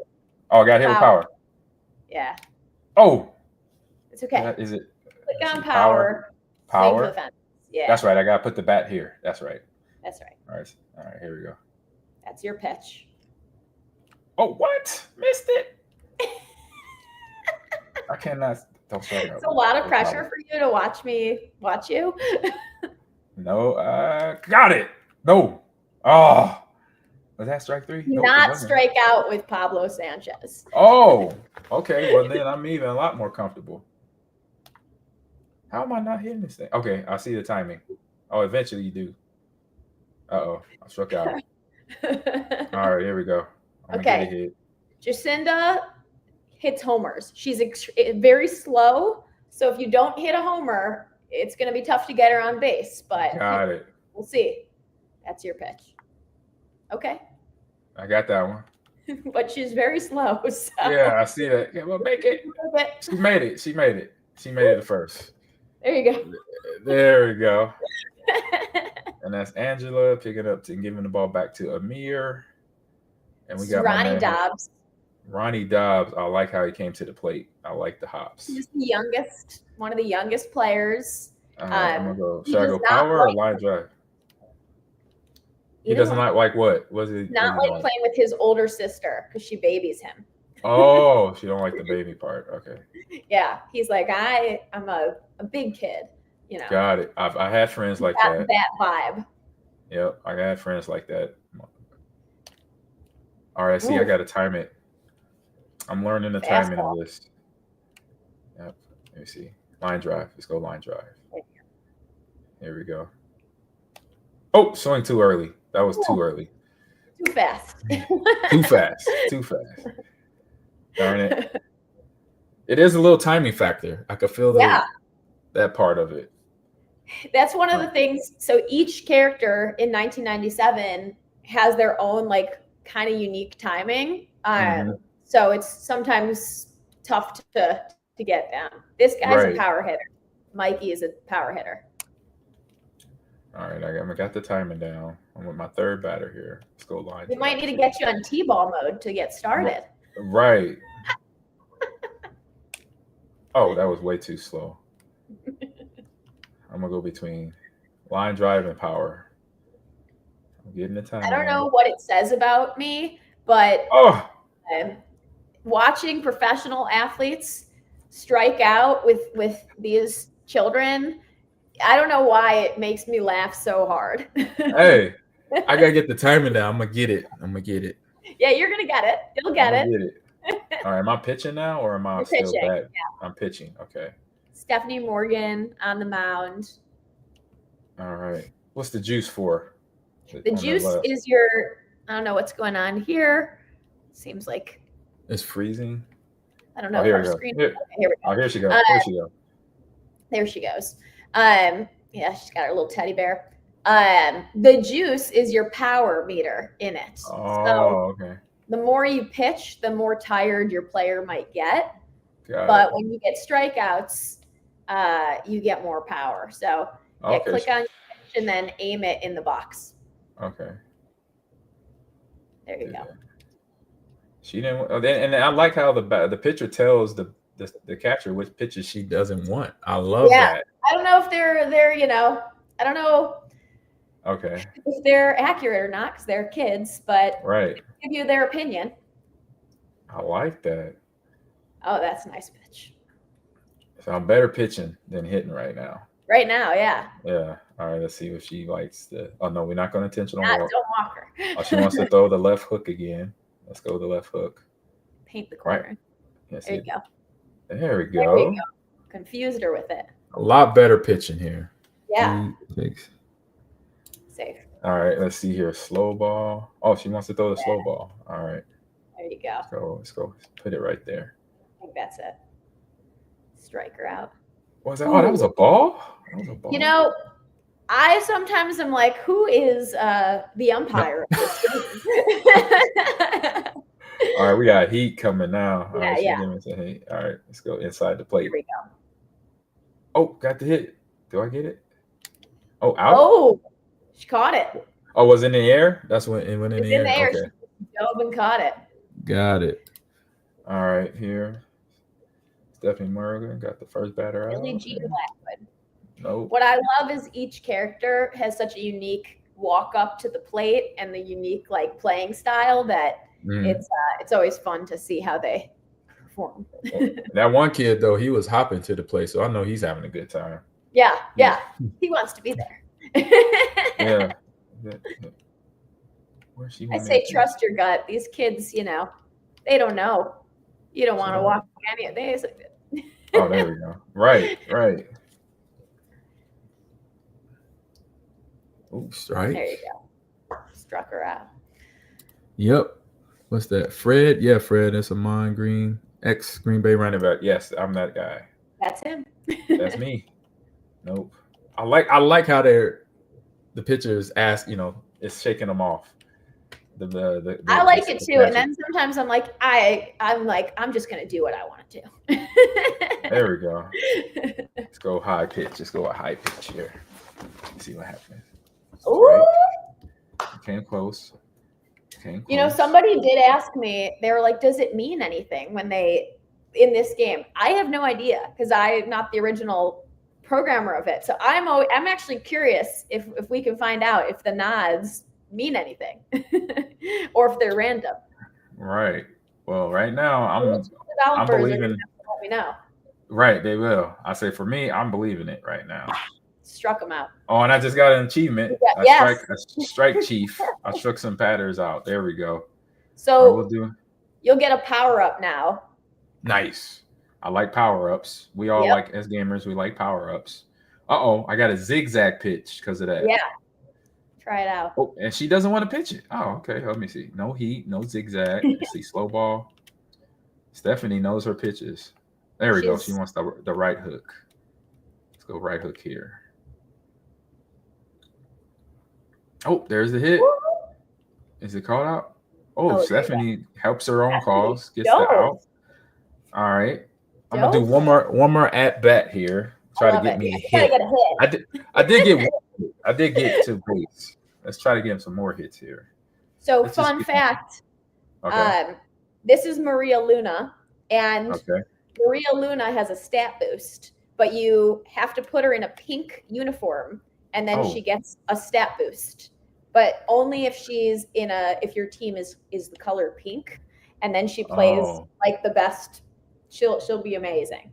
Oh, got to hit with power. Yeah. Oh. It's okay. Is it? Click on power. Power. Yeah. That's right. I got to put the bat here. That's right. That's right. All right. Here we go. That's your pitch. Oh, what? Missed it. I cannot. Don't start. It's a lot of pressure for you to watch you. No, got it. No. Oh, was that strike three? Not strike out with Pablo Sanchez. Oh, okay. Well, then I'm even a lot more comfortable. How am I not hitting this thing? Okay, I see the timing. Oh, eventually you do. Uh-oh, I struck out. All right, here we go. I'm gonna get a hit. Jacinda hits homers. She's very slow, so if you don't hit a homer, it's going to be tough to get her on base. But got it. We'll see. That's your pitch. Okay. I got that one. But she's very slow. So. Yeah, I see that. Yeah, well, make it. She made it. She made it at first. There you go. There we go. And that's Angela picking up and giving the ball back to Amir. And we got Ronnie Dobbs. Ronnie Dobbs. I like how he came to the plate. I like the hops. He's the youngest, one of the youngest players. I'm gonna go. Should I go power or line drive? He doesn't like what? Was it not like playing with his older sister because she babies him. Oh, she don't like the baby part. Okay. Yeah, he's like, I'm a big kid, you know. Got it. I had friends like that. That vibe. Yep, I had friends like that. All right, see, I got to time it. I'm learning the timing of this. Yep. Let me see. Line drive. Let's go line drive. Here we go. Oh, swing too early. That was too early. Too fast. Too fast. Too fast. Darn it. It is a little timing factor. I could feel that part of it. That's one of the things. So each character in 1997 has their own like kind of unique timing. So it's sometimes tough to get down. This guy's a power hitter. Mikey is a power hitter. All right, I got the timing down. I'm with my third batter here. Let's go line. We might need to get you on T-ball mode to get started. Right. Oh, that was way too slow. I'm going to go between line drive and power. I'm getting the time. I don't know what it says about me, but watching professional athletes strike out with these children, I don't know why it makes me laugh so hard. Hey, I gotta get the timing down. I'm gonna get it. Yeah, you're gonna get it. You'll get it. Get it. All right, am I pitching now or am I still back? Yeah. I'm pitching. Okay. Stephanie Morgan on the mound. All right. What's the juice for? The juice is your. I don't know what's going on here. Seems like it's freezing. I don't know. Here we go. Here we go. Oh, here she goes. There she goes. Yeah, she's got her little teddy bear. The juice is your power meter in it. Oh, okay. The more you pitch, the more tired your player might get. Got when you get strikeouts, you get more power. So click on your pitch and then aim it in the box. Okay. There you go. She didn't, and I like how the pitcher tells the catcher which pitches she doesn't want. I love that. I don't know if they're I don't know. Okay. If they're accurate or not, because they're kids, but right. Give you their opinion. I like that. Oh, that's a nice pitch. So I'm better pitching than hitting right now. Right now, yeah. Yeah. All right. Let's see if she likes the. Oh no, we're not going to intentional walk. Don't walk her. Oh, she wants to throw the left hook again. Let's go the left hook. Paint the corner. Right. Yes, there you go. There we go. There we go. Confused her with it. A lot better pitching here. Yeah. Safe. All right, let's see here. Slow ball. Oh, she wants to throw the slow ball. All right. There you go. Let's go. Put it right there. I think that's it. Strike her out. What was that? Oh, that was a ball? That was a ball. You know, I sometimes am like, who is the umpire of this game? All right, we got heat coming now. All right, Hey. All right, let's go inside the plate. Here we go. Oh, got the hit. Do I get it? Oh, out. Oh, she caught it. Oh, was it in the air? That's when it went in the air. Okay. She dove and caught it. Got it. All right, here. Stephanie Morgan got the first batter out. Billie Jean Blackwood. Nope. What I love is each character has such a unique walk up to the plate and the unique playing style that it's always fun to see how they perform. That one kid though, he was hopping to the plate, so I know he's having a good time. Yeah. He wants to be there. Yeah. I say trust your gut. These kids, they don't know. You don't want to walk any of these. Oh, there we go. Right. Ooh, strike. There you go. Struck her out. Yep. What's that? Fred? Yeah, Fred. That's Ahman Green, ex-Green Bay running back. Yes, I'm that guy. That's him. That's me. Nope. I like how the pitchers ask, it's shaking them off. I like it too, and then sometimes I'm like, I'm just gonna do what I want to do. There we go. Let's go high pitch. Let's go a high pitch here. Let's see what happens. Ooh. Came close. Somebody did ask me. They were like, "Does it mean anything when they in this game?" I have no idea because I'm not the original programmer of it. So I'm actually curious if we can find out if the nods mean anything or if they're random. Right. Well, right now I'm believing what we know. Right, they will. I say for me, I'm believing it right now. Struck them out. Oh, and I just got an achievement. Yes. Strike chief. I struck some batters out. There we go. So you'll get a power up now. Nice. I like power ups. We all like, as gamers, we like power ups. I got a zigzag pitch because of that. Yeah. Try it out. Oh, and she doesn't want to pitch it. Oh, okay. Let me see. No heat, no zigzag. Let's see. Slow ball. Stephanie knows her pitches. There we go. She wants the right hook. Let's go right hook here. Oh, there's the hit. Is it called out? Oh, Stephanie helps her own calls. Gets the out. All right. I'm gonna do one more at bat here. Try to get me a hit. I did get 2 hits. Let's try to get him some more hits here. So fun fact. This is Maria Luna, and Maria Luna has a stat boost, but you have to put her in a pink uniform, and then she gets a stat boost. But only if she's if your team is the color pink, and then she plays like the best. She'll be amazing.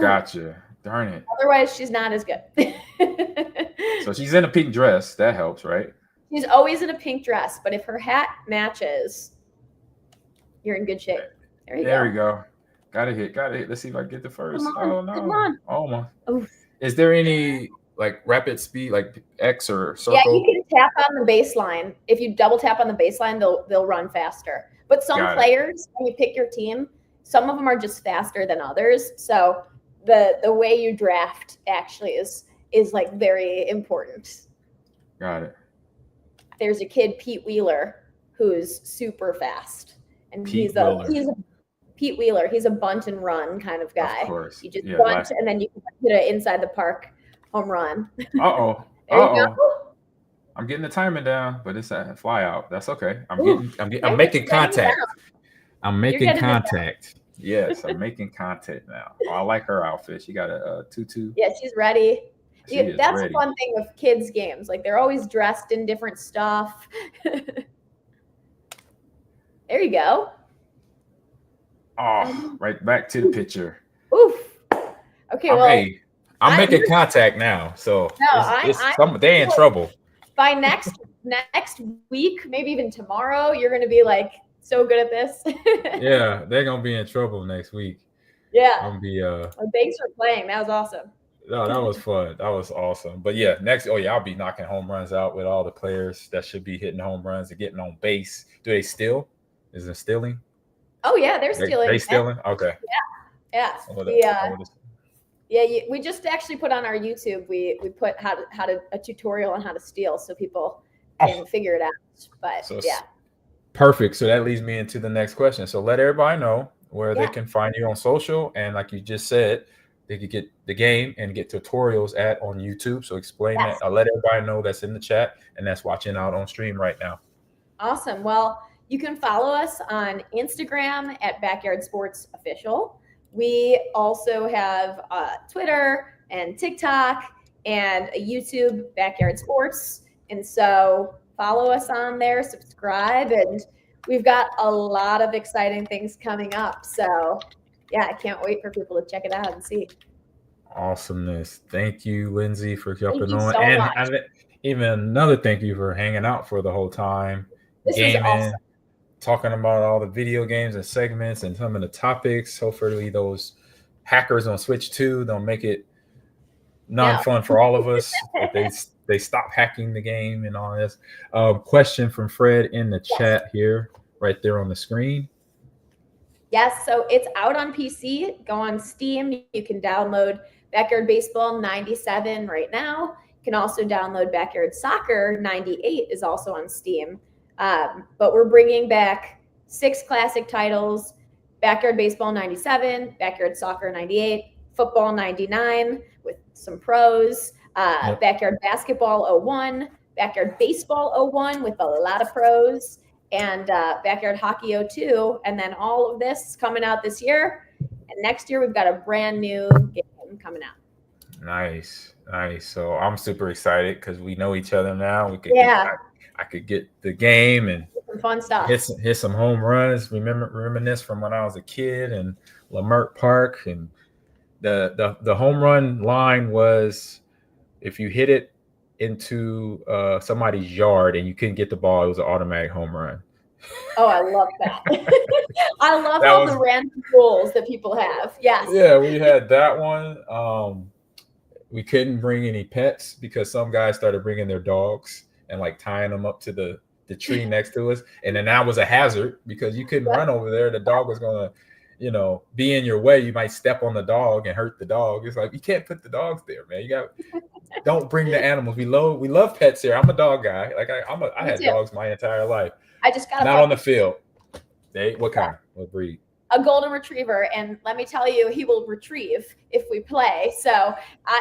Gotcha. Darn it. Otherwise, she's not as good. So she's in a pink dress. That helps, right? She's always in a pink dress, but if her hat matches, you're in good shape. There we go. Got to hit. Let's see if I get the first. Oh no. Come on. Almost. Oof. Is there any like rapid speed, like X or circle? Yeah, you can tap on the baseline. If you double tap on the baseline, they'll run faster. But some players, when you pick your team, some of them are just faster than others. So the way you draft actually is like very important. Got it. There's a kid, Pete Wheeler, who's super fast, and he's a Pete Wheeler. He's a bunt and run kind of guy. Of course. You just bunt and then you can hit it inside the park home run. Uh-oh. There you go. I'm getting the timing down, but it's a fly out. That's okay. I'm making contact. I'm making contact. Yes, I'm making contact now. Oh, I like her outfit. She got a tutu. Yeah, she's ready. That's ready. a fun thing with kids' games. Like they're always dressed in different stuff. There you go. Oh, right back to the picture. Oof. Okay, I'm making contact now. So they're in trouble. By next week, maybe even tomorrow, you're going to be like so good at this. Yeah, they're going to be in trouble next week. Yeah. I'm going to be thanks for playing. That was awesome. No, that was fun. That was awesome. But yeah, I'll be knocking home runs out with all the players that should be hitting home runs and getting on base. Do they steal? Is it stealing? Oh yeah, they're stealing. They stealing? Okay. Yeah. We just actually put on our YouTube. We put a tutorial on how to steal so people can figure it out. But perfect. So that leads me into the next question. So let everybody know where they can find you on social, and like you just said, they could get the game and get tutorials on YouTube. So explain that. I'll let everybody know that's in the chat and that's watching out on stream right now. Awesome. Well, you can follow us on Instagram at Backyard Sports Official. We also have Twitter and TikTok and a YouTube, Backyard Sports. And so follow us on there, subscribe, and we've got a lot of exciting things coming up. So yeah, I can't wait for people to check it out and see. Awesomeness. Thank you, Lindsay, for jumping on. So and much. Even another thank you for hanging out for the whole time. This is awesome. Talking about all the video games and segments and some of the topics. Hopefully those hackers on Switch 2 don't make it non-fun for all of us. If they stop hacking the game and all this. Question from Fred in the chat here, right there on the screen. Yes, so it's out on PC. Go on Steam. You can download Backyard Baseball 97 right now. You can also download Backyard Soccer 98 is also on Steam. But we're bringing back 6 classic titles: Backyard Baseball 97, Backyard Soccer 98, Football 99 with some pros, Backyard Basketball 01, Backyard Baseball 01 with a lot of pros, and Backyard Hockey 02. And then all of this coming out this year. And next year, we've got a brand new game coming out. Nice. So I'm super excited because we know each other now. I could get the game and some fun stuff. Hit some home runs. Reminisce from when I was a kid and Lamert Park, and the home run line was if you hit it into somebody's yard and you couldn't get the ball, it was an automatic home run. Oh, I love that. I love all the random rules that people have. Yes. Yeah, we had that one. We couldn't bring any pets because some guys started bringing their dogs and like tying them up to the tree next to us. And then that was a hazard because you couldn't run over there. The dog was going to, be in your way. You might step on the dog and hurt the dog. It's like, you can't put the dogs there, man. Don't bring the animals. We love pets here. I'm a dog guy. Like I had dogs my entire life. I just got not on the field. What kind? What breed? A golden retriever. And let me tell you, he will retrieve if we play. So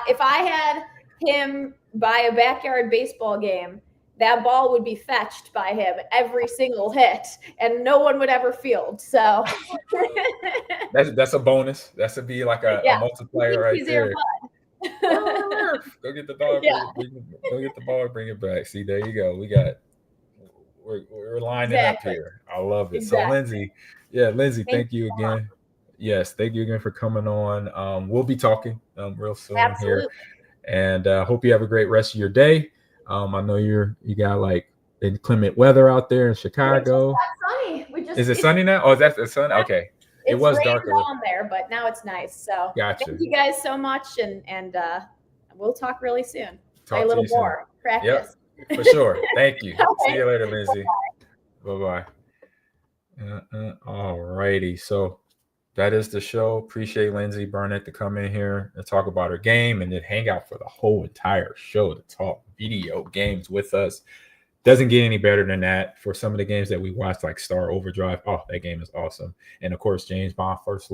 if I had him by a backyard baseball game, that ball would be fetched by him every single hit, and no one would ever field. So that's a bonus. That should be like a multiplier right there. Go get the dog. Yeah. Go get the ball and bring it back. See, there you go. We're lining up here. I love it. Exactly. So Lindsay, thank you again. Yes, thank you again for coming on. We'll be talking real soon here. And hope you have a great rest of your day. I know you got like inclement weather out there in Chicago. It's sunny. Is it sunny now? Oh, is that the sun? Okay. It was darker on there, but now it's nice. So gotcha. Thank you guys so much, and we'll talk really soon. Talk a little more practice. Yep, for sure. Thank you. See you later, Lindsay. Bye-bye. All righty. So that is the show. Appreciate Lindsay Barnett to come in here and talk about her game and then hang out for the whole entire show to talk video games with us. Doesn't get any better than that for some of the games that we watched, like Star Overdrive. Oh, that game is awesome. And of course, James Bond First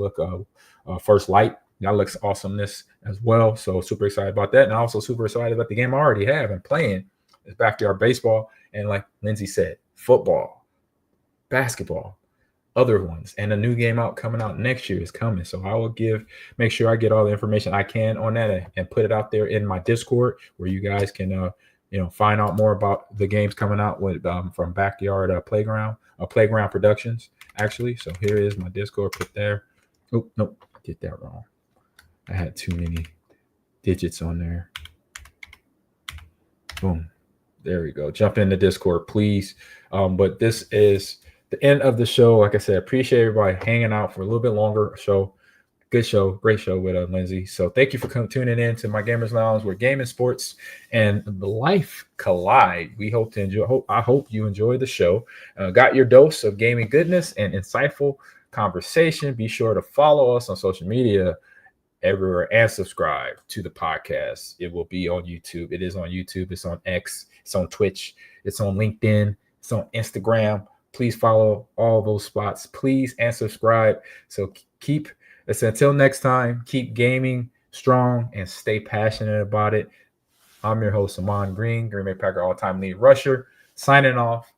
Light. That looks awesomeness as well. So super excited about that. And also super excited about the game I already have and playing. It's Backyard Baseball. And like Lindsay said, football, basketball, other ones. And a new game coming out next year is coming. So I will make sure I get all the information I can on that and put it out there in my Discord where you guys can find out more about the games coming out with from Backyard Playground Productions, actually. So here is my Discord. Put there. Oh, nope, I did that wrong. I had too many digits on there. Boom. There we go. Jump in the Discord, please. But this is the end of the show. Like I said, appreciate everybody hanging out for a little bit longer. Good show, great show with Lindsay. So thank you for tuning in to my Gamers Lounge, where gaming, sports, and life collide. I hope you enjoy the show. Got your dose of gaming goodness and insightful conversation. Be sure to follow us on social media everywhere and subscribe to the podcast. It will be on YouTube. It is on YouTube. It's on X. It's on Twitch. It's on LinkedIn. It's on Instagram. Please follow all those spots, please, and subscribe. So until next time, keep gaming strong and stay passionate about it. I'm your host, Ahman Green Bay Packer all-time lead rusher, signing off,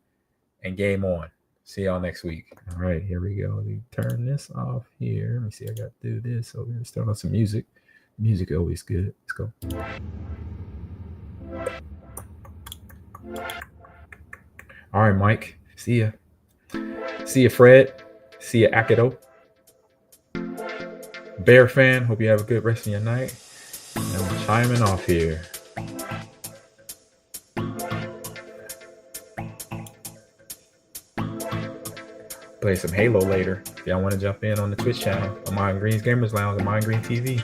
and game on. See y'all next week. All right, here we go. Let me turn this off here. Let me see. I got to do this. So we're going to start on some music. Music always good. Let's go. All right, Mike. See ya. See ya, Fred. See ya, Akido. Bear fan, hope you have a good rest of your night. And I'm chiming off here. Play some Halo later. If y'all want to jump in on the Twitch channel, Ahman Green's Gamers Lounge, Ahman Green TV.